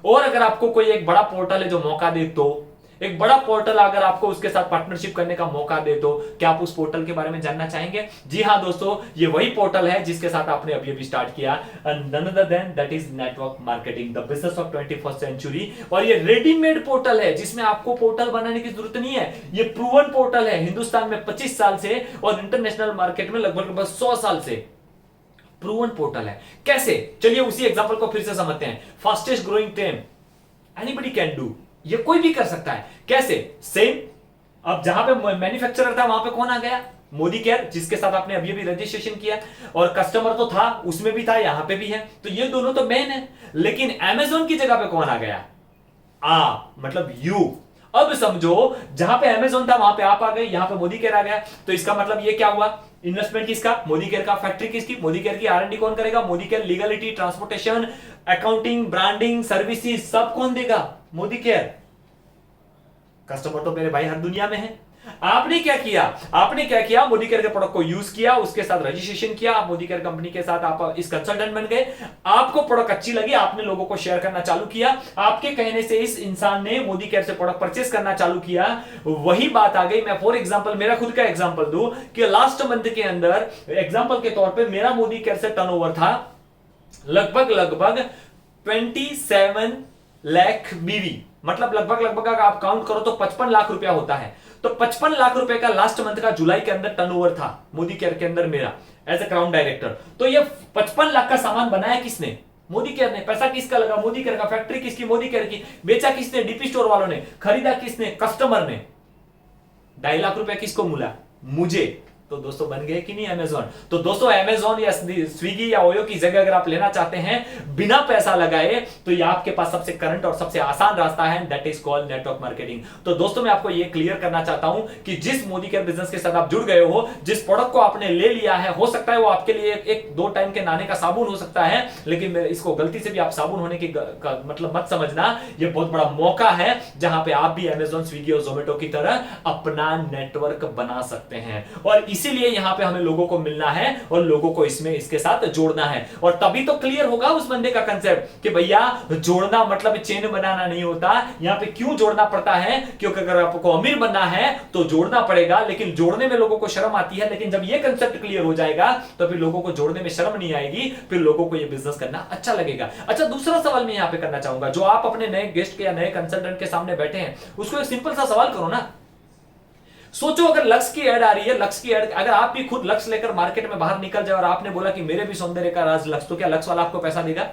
और अगर आपको कोई एक बड़ा पोर्टल है जो मौका दे, तो एक बड़ा पोर्टल अगर आपको उसके साथ पार्टनरशिप करने का मौका दे, तो क्या आप उस पोर्टल के बारे में जानना चाहेंगे? जी हां दोस्तों, ये वही पोर्टल है जिसके साथ आपने अभी अभी स्टार्ट किया, none other than that is network marketing, the business of 21st century। और ये रेडीमेड पोर्टल है जिसमें आपको पोर्टल बनाने की जरूरत नहीं है। ये प्रूवन पोर्टल है, हिंदुस्तान में 25 साल से और इंटरनेशनल मार्केट में लगभग 100 साल से प्रूवन पोर्टल है। कैसे? चलिए उसी एग्जांपल को फिर से समझते हैं। Fastest growing trend, anybody can do, ये कोई भी कर सकता है। कैसे? सेम, अब जहां पे मैन्युफैक्चरर था वहां पे कौन आ गया? मोदी केयर, जिसके साथ आपने अभी अभी रजिस्ट्रेशन किया, और कस्टमर तो था, उसमें भी था, यहां पे भी है। तो ये दोनों तो मेन है। लेकिन अमेज़न की जगह पे कौन आ गया? मतलब यू। अब समझो, जहां पे अमेज़न था वहां पे आप आ गए, यहां पे मोदी केयर आ गया। तो इसका मतलब ये क्या हुआ? इन्वेस्टमेंट किसका? मोदी केयर का। फैक्ट्री किसकी? मोदी केयर की। R&D कौन करेगा? Modi care. Legality, transportation, accounting, branding, services सब कौन देगा? मोदी केयर। कस्टमर तो मेरे भाई हर दुनिया में है। आपने क्या किया? मोदी केयर के प्रोडक्ट को यूज किया, उसके साथ रजिस्ट्रेशन किया, आप मोदी केयर कंपनी के साथ आप इस कंसल्टेंट बन गए। आपको प्रोडक्ट अच्छी लगी, आपने लोगों को शेयर करना चालू किया। आपके कहने से इस इंसान ने मोदी केयर से प्रोडक्ट परचेस करना चालू किया। वही बात आ गई। मैं फॉर एग्जांपल मेरा खुद का एग्जांपल दूं कि लास्ट मंथ के अंदर एग्जांपल के तौर पे मेरा मोदी केयर से टर्नओवर था लगभग 27 लाख बीवी, मतलब लगभग अगर आप काउंट करो तो 55 लाख रुपया होता है। तो 55 लाख रुपए का लास्ट मंथ का जुलाई के अंदर टर्नओवर था मोदी केयर के अंदर मेरा, एज ए क्राउन डायरेक्टर। तो ये 55 लाख का सामान बनाया किसने? मोदी केयर ने। पैसा किसका लगा? मोदी केयर का। फैक्ट्री किसकी? मोदी केयर की। बेचा किसने? डीपी स्टोर वालों ने। खरीदा किसने? कस्टमर ने। 2.5 लाख रुपया किसको मिला? मुझे। तो दोस्तों बन गए कि नहीं अमेज़न? तो दोस्तों अमेज़न या स्विगी या ओयो की जगह अगर आप लेना चाहते हैं बिना पैसा लगाए, तो ये आपके पास सबसे करंट और सबसे आसान रास्ता है, that is called network marketing. तो दोस्तों मैं आपको ये क्लियर करना चाहता हूं कि जिस मोदी केयर बिजनेस के साथ आप जुड़ गए हो, जिस प्रोडक्ट को आपने ले लिया है, हो सकता है वो आपके लिए एक 2 टाइम के नहाने का साबुन हो सकता है, लेकिन इसको गलती से भी आप साबुन होने की मतलब मत समझना। ये बहुत बड़ा मौका है जहां पे आप भी अमेज़न, स्विगी और जोमेटो की तरह अपना नेटवर्क बना सकते हैं। और इसीलिए यहां पे हमें लोगों को मिलना है और लोगों को इसमें इसके साथ जोड़ना है, और तभी तो क्लियर होगा उस बंदे का कंसेप्ट कि भैया जोड़ना मतलब चेन बनाना नहीं होता। यहां पे क्यों जोड़ना पड़ता है, क्योंकि अगर आपको अमीर बनना है तो जोड़ना पड़ेगा, लेकिन जोड़ने में लोगों को शर्म आती है। लेकिन जब ये कंसेप्ट क्लियर हो जाएगा तो फिर लोगों को जोड़ने में शर्म नहीं आएगी, फिर लोगों को ये बिजनेस करना अच्छा लगेगा। अच्छा, दूसरा सवाल मैं यहां पे करना चाहूंगा, जो आप अपने नए गेस्ट के या नए कंसल्टेंट के सामने बैठे हैं, उसको एक सिंपल सा सवाल करो ना। सोचो अगर लक्स की ऐड आ रही है, लक्स की ऐड, अगर आप भी खुद लक्स लेकर मार्केट में बाहर निकल जाए और आपने बोला कि मेरे भी सौंदर्य का राज लक्स, तो क्या लक्स वाला आपको पैसा देगा?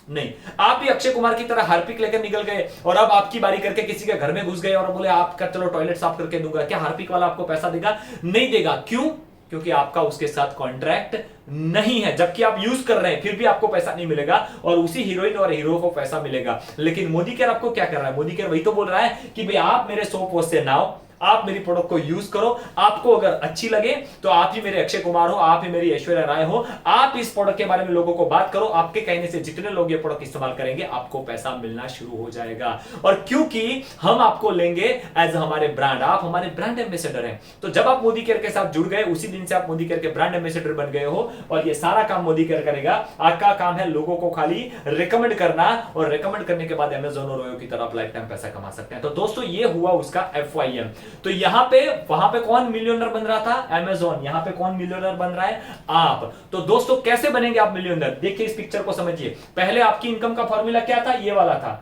नहीं। आप भी अक्षय कुमार की तरह हार्पिक लेकर निकल गए और अब आपकी बारी करके किसी के घर में घुस गए और बोले आपका चलो टॉयलेट साफ करके दूंगा, क्या हार्पिक वाला आपको पैसा देगा? नहीं देगा। क्यों? क्योंकि आपका उसके साथ कॉन्ट्रैक्ट नहीं है, जबकि आप यूज कर रहे हैं फिर भी आपको पैसा नहीं मिलेगा, और उसी हीरोइन और हीरो को पैसा मिलेगा। लेकिन मोदी केयर आपको क्या कर रहा है? मोदी केयर वही तो बोल रहा है कि भाई आप मेरे सोप पोस्ट से नाओ, आप मेरी प्रोडक्ट को यूज करो, आपको अगर अच्छी लगे तो आप ही मेरे अक्षय कुमार हो, आप ही मेरी ऐश्वर्या राय हो, आप इस प्रोडक्ट के बारे में लोगों को बात करो, आपके कहने से जितने लोग ये प्रोडक्ट इस्तेमाल करेंगे आपको पैसा मिलना शुरू हो जाएगा। और क्योंकि हम आपको लेंगे एज हमारे ब्रांड, आप हमारे ब्रांड एम्बेसडर हैं, तो जब आप मोदी केयर के साथ जुड़ गए उसी दिन से आप मोदी केयर के ब्रांड एम्बेसडर बन गए हो, और ये सारा काम मोदी केयर करेगा। आपका काम है लोगों को खाली रिकमेंड करना, और रिकमेंड करने के बाद अमेजॉन और ओयो की तरह आप लाइफ टाइम पैसा कमा सकते हैं। तो दोस्तों ये हुआ उसका FYM। तो यहां पे वहां पे कौन मिलियनर बन रहा था? अमेजॉन। यहां पे कौन मिलियनर बन रहा है? आप। तो दोस्तों कैसे बनेंगे आप मिलियनर? देखिए इस पिक्चर को समझिए। पहले आपकी इनकम का फॉर्मूला क्या था? ये वाला था,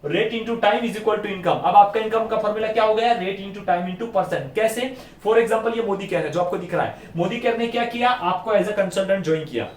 rate into time is equal to income. अब आपका इनकम का फॉर्मूला क्या हो गया? Rate into time into percent. कैसे? फॉर एग्जांपल ये मोदी केयर है जो आपको दिख रहा है। मोदी केयर ने क्या किया? आपको एज ए कंसल्टेंट ज्वाइन किया,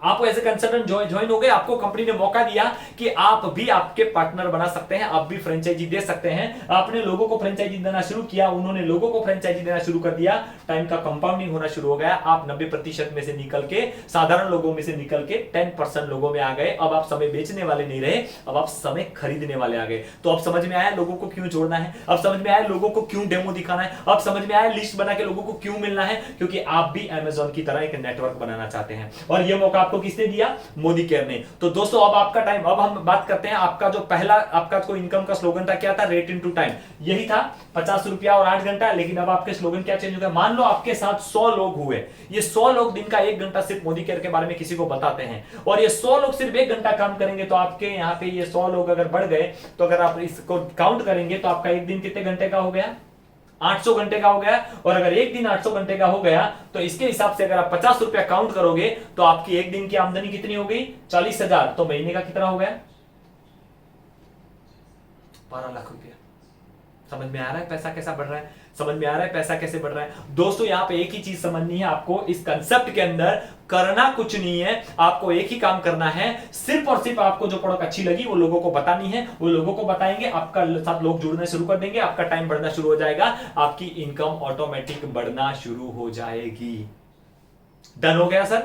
आप एज ए कंसल्टेंट ज्वाइन हो गए, आपको कंपनी ने मौका दिया कि आप भी आपके पार्टनर बना सकते हैं, आप भी फ्रेंचाइजी दे सकते हैं। आपने लोगों को फ्रेंचाइजी देना शुरू किया, उन्होंने लोगों को फ्रेंचाइजी देना शुरू कर दिया, टाइम का कंपाउंडिंग होना शुरू हो गया। आप 90% में से निकल के, साधारण लोगों में से निकल के 10% लोगों में आ गए। अब आप समय बेचने वाले नहीं रहे, अब आप समय खरीदने वाले आ गए। तो अब समझ में आया लोगों को क्यों जोड़ना है, अब समझ में आया लोगों को क्यों डेमो दिखाना है, अब समझ में आया लिस्ट बना के लोगों को क्यों मिलना है, क्योंकि आप भी अमेजॉन की तरह एक नेटवर्क बनाना चाहते हैं। और यह मौका आपको किसने दिया? मोदी केयर ने। तो दोस्तों अब आपका टाइम, अब हम बात करते हैं आपका जो पहला आपका कोई इनकम का स्लोगन था, क्या था? Rate into time. यही था 50 रुपया और 8 घंटा। लेकिन अब आपके स्लोगन क्या चेंज हो गया? मान लो आपके साथ 100 लोग हुए, ये 100 लोग दिन का 1 घंटा सिर्फ मोदी केयर के बारे में किसी को बताते हैं, और ये 100 लोग सिर्फ 1 घंटा काम करेंगे, तो आपके यहाँ पे ये 100 लोग अगर बढ़ गए, तो अगर आप इसको काउंट करेंगे तो आपका एक दिन कितने घंटे का हो गया? 800 घंटे का हो गया। और अगर एक दिन 800 घंटे का हो गया तो इसके हिसाब से अगर आप 50 रुपया काउंट करोगे तो आपकी एक दिन की आमदनी कितनी हो गई? 40,000। तो महीने का कितना हो गया? 12 लाख रुपया। समझ में आ रहा है पैसा कैसा बढ़ रहा है? समझ में आ रहा है पैसा कैसे बढ़ रहा है? दोस्तों यहां पे एक ही चीज समझनी है आपको, इस कंसेप्ट के अंदर करना कुछ नहीं है, आपको एक ही काम करना है, सिर्फ और सिर्फ आपको जो प्रोडक्ट अच्छी लगी वो लोगों को बतानी है, वो लोगों को बताएंगे, आपका साथ लोग जुड़ने शुरू कर देंगे, आपका टाइम बढ़ना शुरू हो जाएगा, आपकी इनकम ऑटोमेटिक बढ़ना शुरू हो जाएगी। डन हो गया सर?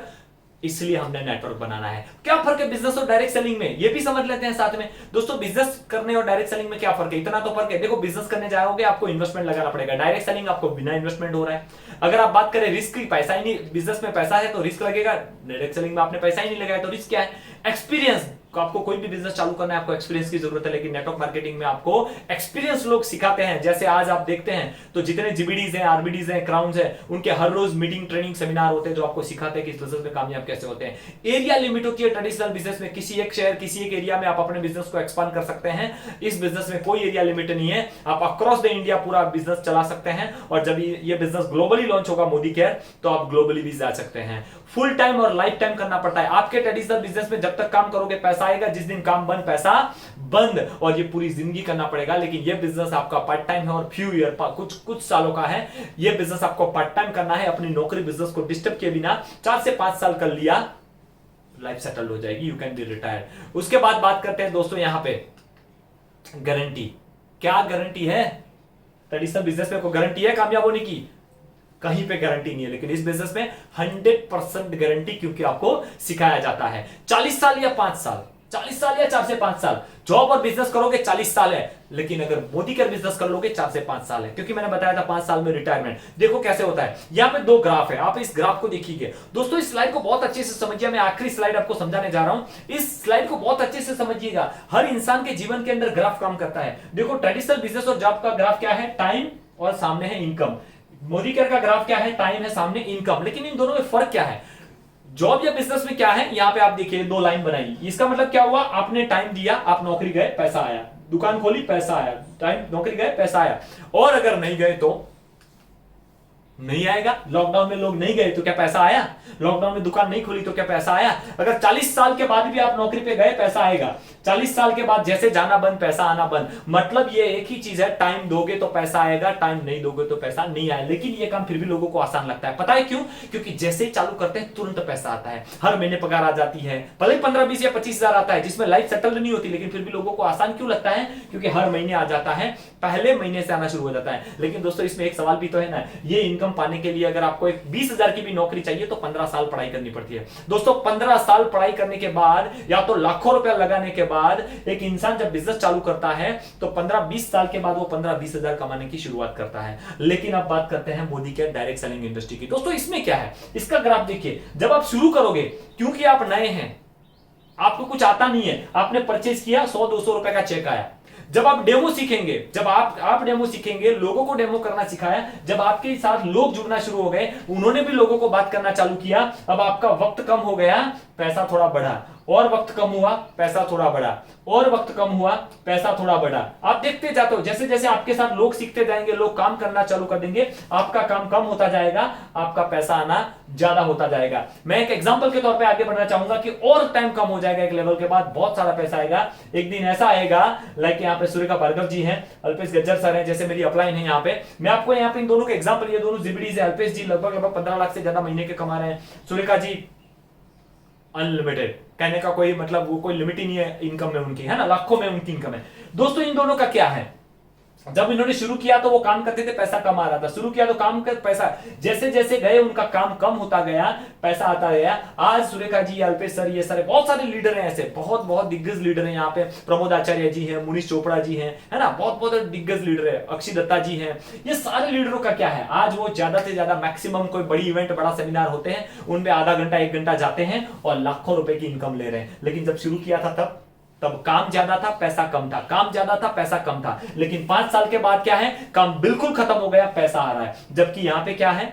इसलिए हमने नेटवर्क बनाना है। क्या फर्क है बिजनेस और डायरेक्ट सेलिंग में, ये भी समझ लेते हैं साथ में। दोस्तों बिजनेस करने और डायरेक्ट सेलिंग में क्या फर्क है? इतना तो फर्क है, देखो बिजनेस करने जाओगे आपको इन्वेस्टमेंट लगाना पड़ेगा, डायरेक्ट सेलिंग आपको बिना इन्वेस्टमेंट हो रहा है। अगर आप बात करें रिस्क की, पैसा ही नहीं, बिजनेस में पैसा है तो रिस्क लगेगा, डायरेक्ट सेलिंग में आपने पैसा ही नहीं लगाया तो रिस्क क्या है? एक्सपीरियंस। आपको कोई भी बिजनेस चालू करना है आपको एक्सपीरियंस की जरूरत है, लेकिन नेटवर्क मार्केटिंग में आपको एक्सपीरियंस लोग सिखाते हैं। जैसे आज आप देखते हैं तो जितने जीबीडीज हैं, आरबीडीज हैं, क्राउन्स हैं, उनके हर रोज मीटिंग, ट्रेनिंग, सेमिनार होते हैं जो आपको सिखाते हैं कि इस बिजनेस में कामयाब कैसे होते हैं। एरिया लिमिट होती है ट्रेडिशनल बिजनेस में, किसी एक शहर, किसी एक एरिया में आप अपने बिजनेस को एक्सपांड कर सकते हैं। इस बिजनेस में कोई एरिया लिमिट नहीं है, आप अक्रॉस द इंडिया पूरा बिजनेस चला सकते हैं। और जब ये बिजनेस ग्लोबली लॉन्च होगा मोदी केयर, तो आप ग्लोबली भी जा सकते हैं। फुल टाइम और लाइफ टाइम करना पड़ता है। आपके ट्रेडिशनल बिजनेस में जब तक काम करोगे पैसा आएगा, जिस दिन काम बंद पैसा बंद, और ये पूरी जिंदगी करना पड़ेगा। लेकिन ये बिजनेस आपका पार्ट टाइम है और फ्यू ईयर, कुछ सालों का है। ये बिजनेस आपको पार्ट टाइम करना है, अपनी नौकरी बिजनेस को डिस्टर्ब किए बिना 4 से 5 साल कर लिया, लाइफ सेटल हो जाएगी, यू कैन बी रिटायर्ड। उसके बाद बात करते हैं दोस्तों यहां पे गारंटी। क्या गारंटी है? ट्रेडिशनल बिजनेस में कोई गारंटी है कामयाब होने की? कहीं पे गारंटी नहीं है, लेकिन इस बिजनेस में 100% गारंटी, क्योंकि आपको सिखाया जाता है। 40 साल या 5 साल, 40 साल या 4 से 5 साल जॉब और बिजनेस करोगे 40 साल है, लेकिन अगर मोदी केयर बिजनेस कर लोगे 4 से 5 साल है, क्योंकि मैंने बताया था 5 साल में रिटायरमेंट। देखो कैसे होता है, यहां पे 2 ग्राफ है, आप इस ग्राफ को देखिए। दोस्तों इस स्लाइड को बहुत अच्छे से समझिए, मैं आखिरी स्लाइड आपको समझाने जा रहा हूं। इस स्लाइड को बहुत अच्छे से समझिएगा। हर इंसान के जीवन के अंदर ग्राफ काम करता है। देखो ट्रेडिशनल बिजनेस और जॉब का ग्राफ क्या है? टाइम और सामने है इनकम। मोदी केयर का ग्राफ क्या है, टाइम है, सामने इनकम, लेकिन इन दोनों में फर्क क्या है? जॉब या बिजनेस में क्या है, यहां पे आप देखिए 2 लाइन बनाई, इसका मतलब क्या हुआ, आपने टाइम दिया, आप नौकरी गए, पैसा आया, दुकान खोली, पैसा आया, टाइम नौकरी गए, पैसा आया। और अगर नहीं गए तो नहीं आएगा। लॉकडाउन में लोग नहीं गए तो क्या पैसा आया? लॉकडाउन में दुकान नहीं खुली तो क्या पैसा आया? अगर 40 साल के बाद भी आप नौकरी पे गए, पैसा आएगा। 40 साल के बाद जैसे जाना बंद, पैसा आना बंद। मतलब ये एक ही चीज है, टाइम दोगे तो पैसा आएगा, टाइम नहीं दोगे तो पैसा नहीं आएगा। लेकिन ये काम फिर भी लोगों को आसान लगता है, पता है क्यों? क्योंकि जैसे ही चालू करते हैं तुरंत पैसा आता है, हर महीने पगार आ जाती है, भले 15, 20 या 25 हजार आता है, जिसमें लाइफ सेटल नहीं होती, लेकिन फिर भी लोगों को आसान क्यों लगता है? क्योंकि हर महीने आ जाता है, पहले महीने से आना शुरू हो जाता है। लेकिन दोस्तों इसमें एक सवाल भी तो है ना, ये इनकम पाने के लिए अगर आपको एक 20,000 की भी नौकरी चाहिए तो 15 साल पढ़ाई करनी पड़ती है। दोस्तों 15 साल पढ़ाई करने के बाद या तो लाखों रुपया लगाने के बाद एक इंसान जब बिजनेस चालू करता है तो 15-20 साल के बाद वो 15-20 हजार कमाने की शुरुआत करता है। लेकिन अब बात करते हैं मोदी के डायरेक्ट सेलिंग इंडस्ट्री की। दोस्तों इसमें क्या है, इसका ग्राफ देखिए। जब आप शुरू करोगे, क्योंकि आप नए हैं, आपको कुछ आता नहीं है, आपने परचेज किया, 100-200 रुपए का चेक आया। जब आप डेमो सीखेंगे, जब आप डेमो सीखेंगे, लोगों को डेमो करना सिखाया, जब आपके साथ लोग जुड़ना शुरू हो गए, उन्होंने भी लोगों को बात करना चालू किया, अब आपका वक्त कम हो गया, पैसा थोड़ा बढ़ा, और वक्त कम हुआ, पैसा थोड़ा बढ़ा, और वक्त कम हुआ, पैसा थोड़ा बढ़ा। आप देखते जाते हो, जैसे जैसे आपके साथ लोग सीखते जाएंगे, लोग काम करना चालू कर देंगे, आपका काम कम होता जाएगा, आपका पैसा आना ज्यादा होता जाएगा। मैं एक एग्जांपल के तौर पे आगे बढ़ना चाहूंगा कि और टाइम कम हो जाएगा, एक लेवल के बाद बहुत सारा पैसा आएगा। एक दिन ऐसा आएगा, लाइक यहाँ पे सुरेखा भार्गव जी हैं, अल्पेश गज्जर सर हैं, जैसे मेरी अपलाइन है यहाँ पे, मैं आपको यहाँ पे इन दोनों के एग्जाम्पल, ये दोनों जिबड़ीज है। अल्पेश जी लगभग 15 लाख से ज्यादा महीने के कमा रहे हैं, सुरेखा जी अनलिमिटेड, कहने का कोई मतलब वो कोई लिमिट ही नहीं है इनकम में उनकी, है ना, लाखों में उनकी इनकम है। दोस्तों इन दोनों का क्या है, जब इन्होंने शुरू किया तो वो काम करते थे, पैसा कम आ रहा था, शुरू किया तो काम कर पैसा, जैसे जैसे गए उनका काम कम होता गया, पैसा आता गया। आज सुरेखा जी, अल्पेश सर, ये सारे बहुत सारे लीडर हैं, ऐसे बहुत बहुत दिग्गज लीडर हैं यहाँ पे। प्रमोद आचार्य जी हैं, मुनीश चोपड़ा जी हैं, है ना, बहुत बहुत दिग्गज लीडर है, अक्षय दत्ता जी हैं। ये सारे लीडरों का क्या है, आज वो ज्यादा से ज्यादा मैक्सिमम कोई बड़ी इवेंट, बड़ा सेमिनार होते हैं, उनमें आधा घंटा 1 घंटा जाते हैं और लाखों रुपए की इनकम ले रहे हैं। लेकिन जब शुरू किया था तब काम ज्यादा था, पैसा कम था, काम ज्यादा था, पैसा कम था। लेकिन 5 साल के बाद क्या है, काम बिल्कुल खत्म हो गया, पैसा आ रहा है। जबकि यहां पे क्या है,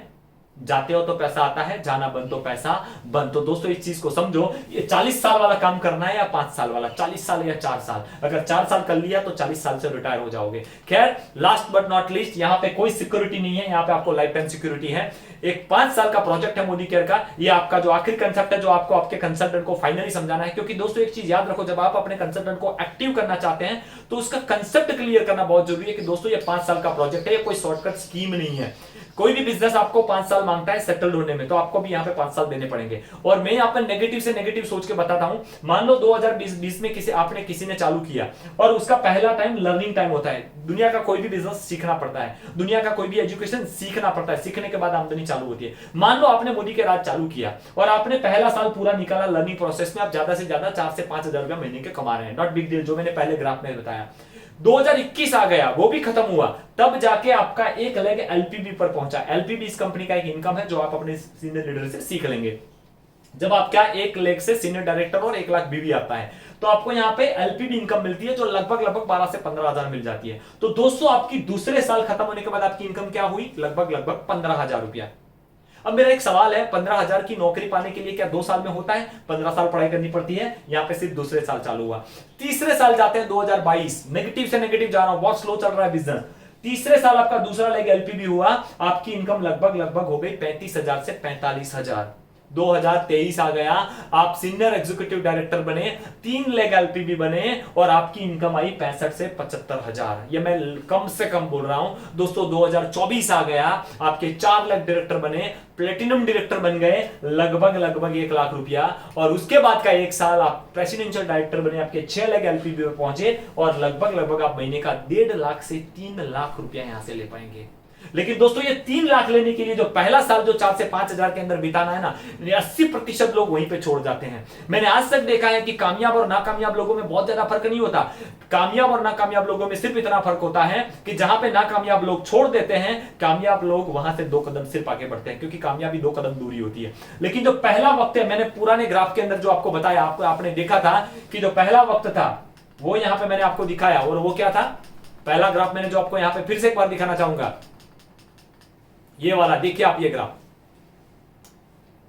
जाते हो तो पैसा आता है, जाना बंद तो पैसा बंद। तो दोस्तों इस चीज को समझो, ये 40 साल वाला काम करना है या 5 साल वाला, 40 साल या 4 साल। अगर 4 साल कर लिया तो 40 साल से रिटायर हो जाओगे। खैर, लास्ट बट नॉट लीस्ट, यहाँ पे कोई सिक्योरिटी नहीं है, यहाँ पे आपको लाइफ टाइम सिक्योरिटी है। एक 5 साल का प्रोजेक्ट है मोदी केयर का, ये आपका जो आखिरी कंसेप्ट है, जो आपको आपके कंसल्टेंट को फाइनली समझाना है। क्योंकि दोस्तों एक चीज याद रखो, जब आप अपने कंसल्टेंट को एक्टिव करना चाहते हैं तो उसका कंसेप्ट क्लियर करना बहुत जरूरी है कि दोस्तों ये 5 साल का प्रोजेक्ट है, ये कोई शॉर्टकट स्कीम नहीं है। कोई भी बिजनेस आपको 5 साल मांगता है सेटल होने में, तो आपको भी यहाँ पे 5 साल देने पड़ेंगे। और मैं यहाँ पे नेगेटिव से नेगेटिव सोच के बताता हूं। मान लो 2020 में किसी ने चालू किया और उसका पहला टाइम लर्निंग टाइम होता है। दुनिया का कोई भी बिजनेस सीखना पड़ता है, दुनिया का कोई भी एजुकेशन सीखना पड़ता है, सीखने के बाद आमदनी चालू होती है। मान लो आपने मोदी के राज चालू किया और आपने पहला साल पूरा निकाला लर्निंग प्रोसेस में, आप ज्यादा से ज्यादा 4 से 5 हजार रुपया महीने के कमा रहे हैं, नॉट बिग डील, जो मैंने पहले ग्राफ में बताया। 2021 आ गया, वो भी खत्म हुआ, तब जाके आपका एक लेग एलपीबी पर पहुंचा। एलपीबी इस कंपनी का एक इनकम है जो आप अपने सीनियर लीडर से सीख लेंगे। जब आपका एक लेग से सीनियर डायरेक्टर और 1 लाख बीवी आता है तो आपको यहाँ पे एलपीबी इनकम मिलती है, जो लगभग 12 से 15 हजार मिल जाती है। तो दोस्तों आपकी दूसरे साल खत्म होने के बाद आपकी इनकम क्या हुई, लगभग 15,000 रुपया। अब मेरा एक सवाल है, 15,000 की नौकरी पाने के लिए क्या 2 साल में होता है? 15 साल पढ़ाई करनी पड़ती है, यहाँ पे सिर्फ दूसरे साल चालू हुआ। तीसरे साल जाते हैं 2022, नेगेटिव से नेगेटिव जा रहा हूं, बहुत स्लो चल रहा है बिजनेस। तीसरे साल आपका दूसरा लेग एलपीबी हुआ, आपकी इनकम लगभग हो गई 35,000 से 45,000। 2023 आ गया, आप सीनियर एग्जीक्यूटिव डायरेक्टर बने, 3 लेग एलपीबी बने और आपकी इनकम आई 65 से 75,000। ये मैं कम से कम बोल रहा हूं दोस्तों। 2024 आ गया, आपके 4 लेग डायरेक्टर बने, प्लेटिनम डायरेक्टर बन गए, लगभग 1 लाख रुपया। और उसके बाद का 1 साल आप प्रेसिडेंशियल डायरेक्टर बने, आपके 6 लेग एलपीबी में पहुंचे और लगभग आप महीने का 1.5 लाख से 3 लाख रुपया यहां से ले पाएंगे। लेकिन दोस्तों ये 3 लाख लेने के लिए जो पहला साल जो 4 से 5 हजार के अंदर बिताना है ना, 80% लोग वहीं पे छोड़ जाते हैं। मैंने आज तक देखा है कि कामयाब और नाकामयाब लोगों में बहुत ज्यादा फर्क नहीं होता। कामयाब और नाकामयाब लोगों में सिर्फ इतना फर्क होता है कि जहां पे नाकामयाब लोग छोड़ देते हैं, कामयाब लोग वहां से 2 कदम सिर्फ आगे बढ़ते हैं, क्योंकि कामयाबी 2 कदम दूरी होती है। लेकिन जो पहला वक्त है, मैंने पुराने ग्राफ के अंदर जो आपको बताया, आपने देखा था कि जो पहला वक्त था वो यहां पे मैंने आपको दिखाया, और वो क्या था, पहला ग्राफ मैंने जो आपको यहां पे फिर से एक बार दिखाना चाहूंगा, ये वाला देखिए आप, ये ग्राफ,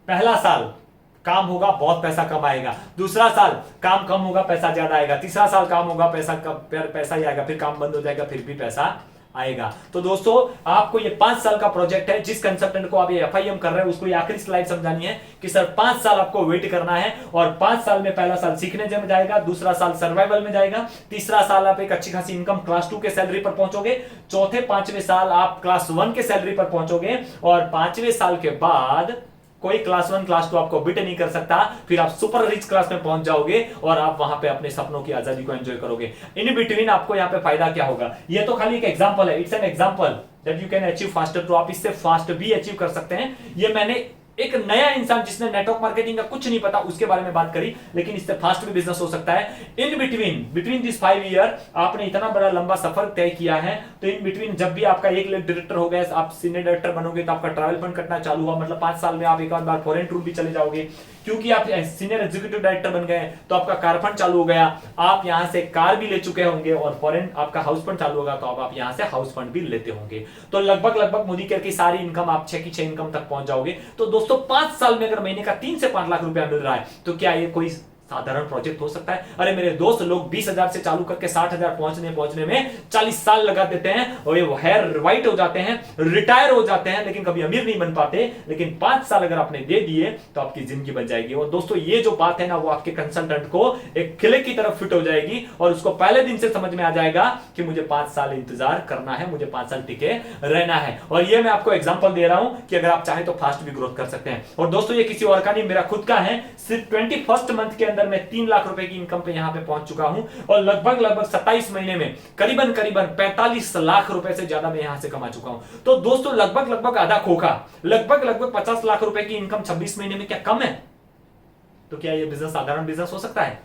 पहला साल काम होगा बहुत पैसा कम आएगा, दूसरा साल काम कम होगा पैसा ज्यादा आएगा, तीसरा साल काम होगा पैसा ही आएगा, फिर काम बंद हो जाएगा फिर भी पैसा आएगा। तो दोस्तों आपको ये 5 साल का प्रोजेक्ट है, जिस कंसल्टेंट को आप ये एफआईएम कर रहे हैं उसको ये आखिरी स्लाइड समझानी है कि सर 5 साल आपको वेट करना है, और 5 साल में पहला साल सीखने में जाएगा, दूसरा साल सर्वाइवल में जाएगा, तीसरा साल आप एक अच्छी खासी इनकम क्लास 2 के सैलरी पर पहुंचोगे, चौथे 5वें साल आप क्लास 1 के सैलरी पर पहुंचोगे, और 5वें साल के बाद कोई क्लास 1 क्लास 2 आपको बिट नहीं कर सकता, फिर आप सुपर रिच क्लास में पहुंच जाओगे और आप वहां पे अपने सपनों की आजादी को एंजॉय करोगे। इन बिटवीन आपको यहां पे फायदा क्या होगा, ये तो खाली एक एग्जांपल है, it's an example that you can achieve faster, तो आप इससे फास्ट भी अचीव कर सकते हैं। ये मैंने एक नया इंसान जिसने नेटवर्क मार्केटिंग का कुछ नहीं पता उसके बारे में बात करी, लेकिन इससे फास्ट भी बिजनेस हो सकता है। इन बिटवीन दिस 5 ईयर आपने इतना बड़ा लंबा सफर तय किया है, तो इन बिटवीन जब भी आपका 1 लाख डायरेक्टर हो गया, आप सीनियर डायरेक्टर बनोगे, तो आपका ट्रैवल फंड कटना चालू हुआ, मतलब 5 साल में आप एक बार फॉरेन टूर भी चले जाओगे, क्योंकि आप सीनियर एग्जीक्यूटिव डायरेक्टर बन गए तो आपका कार फंड चालू हो गया, आप यहां से कार भी ले चुके होंगे, और फॉरेन आपका हाउस फंड चालू होगा तो आप यहां से हाउस फंड भी लेते होंगे, तो लगभग मोदी केयर की सारी इनकम आप 6 की 6 इनकम तक पहुंच जाओगे। तो दोस्तों 5 साल में अगर महीने का 3 से 5 लाख रुपया मिल रहा है तो क्या ये कोई साधारण प्रोजेक्ट हो सकता है? अरे मेरे दोस्त लोग 20,000 से चालू करके 60,000 पहुंचने में 40 साल लगा देते हैं, और ये हेयर वाइट हो जाते हैं, रिटायर हो जाते हैं, लेकिन कभी अमीर नहीं बन पाते। लेकिन 5 साल अगर आपने दे दिए तो आपकी जिंदगी बन जाएगी। और दोस्तों ये जो बात है ना, वो आपके कंसल्टेंट को एक किले की तरफ फिट हो जाएगी, और उसको पहले दिन से समझ में आ जाएगा कि मुझे 5 साल इंतजार करना है, मुझे 5 साल टिके रहना है। और ये मैं आपको एग्जांपल दे रहा हूं कि अगर आप चाहें तो फास्ट भी ग्रोथ कर सकते हैं। और दोस्तों ये किसी और का नहीं, मेरा खुद का है। सिर्फ 21st मंथ के अंदर मैं 3 लाख रुपए की इनकम पे यहां पे पहुंच चुका हूं, और लगभग 27 महीने में करीबन 45 लाख रुपए से ज्यादा मैं यहां से कमा चुका हूं। तो दोस्तों लगभग आधा खोखा, लगभग 50 लाख रुपए की इनकम 26 महीने में क्या कम है? तो क्या यह बिजनेस साधारण बिजनेस हो सकता है?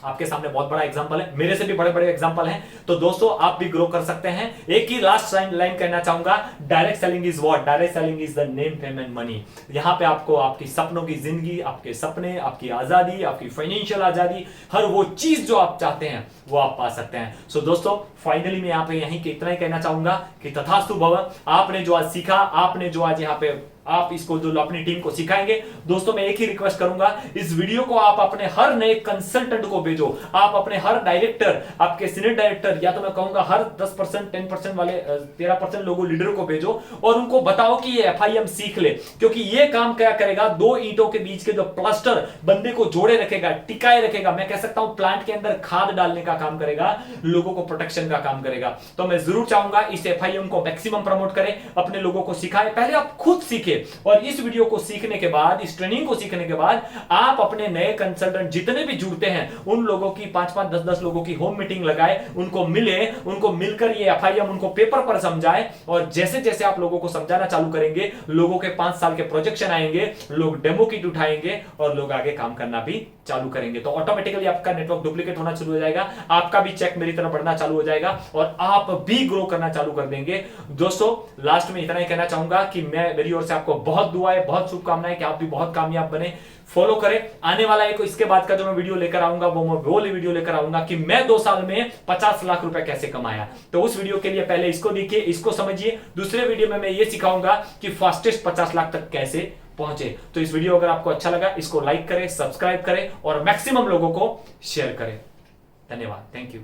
आपके सामने बहुत बड़ा एग्जांपल है, मेरे से भी बड़े बड़े एग्जांपल हैं। तो दोस्तों आप भी ग्रो कर सकते हैं। एक ही लास्ट लाइन कहना चाहूंगा, direct selling is what? Direct selling is the name fame and money. यहां पे आपको आपकी सपनों की जिंदगी, आपके सपने, आपकी आजादी, आपकी फाइनेंशियल आजादी, हर वो चीज जो आप चाहते हैं वो आप पा सकते हैं। सो दोस्तों फाइनली मैं यहां पे यहीं के इतना ही कहना चाहूंगा कि तथास्तु भव। आपने जो आज सीखा, आपने जो आज यहां पे आप इसको जो अपनी टीम को सिखाएंगे, दोस्तों मैं एक ही रिक्वेस्ट करूंगा, इस वीडियो को आप अपने हर नए कंसल्टेंट को भेजो, आप अपने हर डायरेक्टर, आपके सीनियर डायरेक्टर, या तो मैं कहूंगा हर 10% 10% वाले 13% लोगों लीडर को भेजो, और उनको बताओ कि ये एफआईएम सीख ले। क्योंकि ये काम क्या करेगा, 2 ईंटों के बीच के जो प्लास्टर बंदे को जोड़े रखेगा, टिकाए रखेगा। मैं कह सकता हूं प्लांट के अंदर खाद डालने का काम करेगा, लोगों को प्रोटेक्शन का काम करेगा। तो मैं जरूर चाहूंगा इस एफआईएम को मैक्सिमम प्रमोट करें, अपने लोगों को सिखाएं। पहले आप खुद सीखें, और इस वीडियो को सीखने के बाद, इस ट्रेनिंग को सीखने के बाद आप अपने नए कंसल्टेंट जितने भी जुड़ते हैं उन लोगों की 5-5 10-10 लोगों की होम मीटिंग लगाए, उनको मिले, उनको मिलकर ये एफआईएम उनको पेपर पर समझाएं। और जैसे जैसे आप लोगों को समझाना चालू करेंगे, लोगों के 5 साल के प्रोजेक्शन आएंगे, लोग डेमो किट उठाएंगे और लोग आगे काम करना भी चालू करेंगे। तो ऑटोमेटिकली आपका नेटवर्क डुप्लीकेट होना शुरू हो जाएगा, आपका भी चेक मेरी तरफ बढ़ना चालू हो जाएगा, और आप भी ग्रो करना चालू कर देंगे। दोस्तों लास्ट में इतना ही कहना चाहूंगा कि मैं मेरी ओर से आपको बहुत दुआएं, बहुत शुभकामनाएं कि आप भी बहुत कामयाब बने। फॉलो करें। आने वाला एक इसके बाद का जो मैं वीडियो लेकर आऊंगा वो मैं वो वीडियो लेकर आऊंगा कि मैं 2 साल में 50 लाख रुपए कैसे कमाया। तो उस वीडियो के लिए पहले इसको देखिए, इसको समझिए। दूसरे वीडियो में मैं ये सिखाऊंगा कि फास्टेस्ट 50 लाख तक कैसे पहुंचे। तो इस वीडियो अगर आपको अच्छा लगा, इसको लाइक करें, सब्सक्राइब करें और मैक्सिमम लोगों को शेयर करें। धन्यवाद, थैंक यू।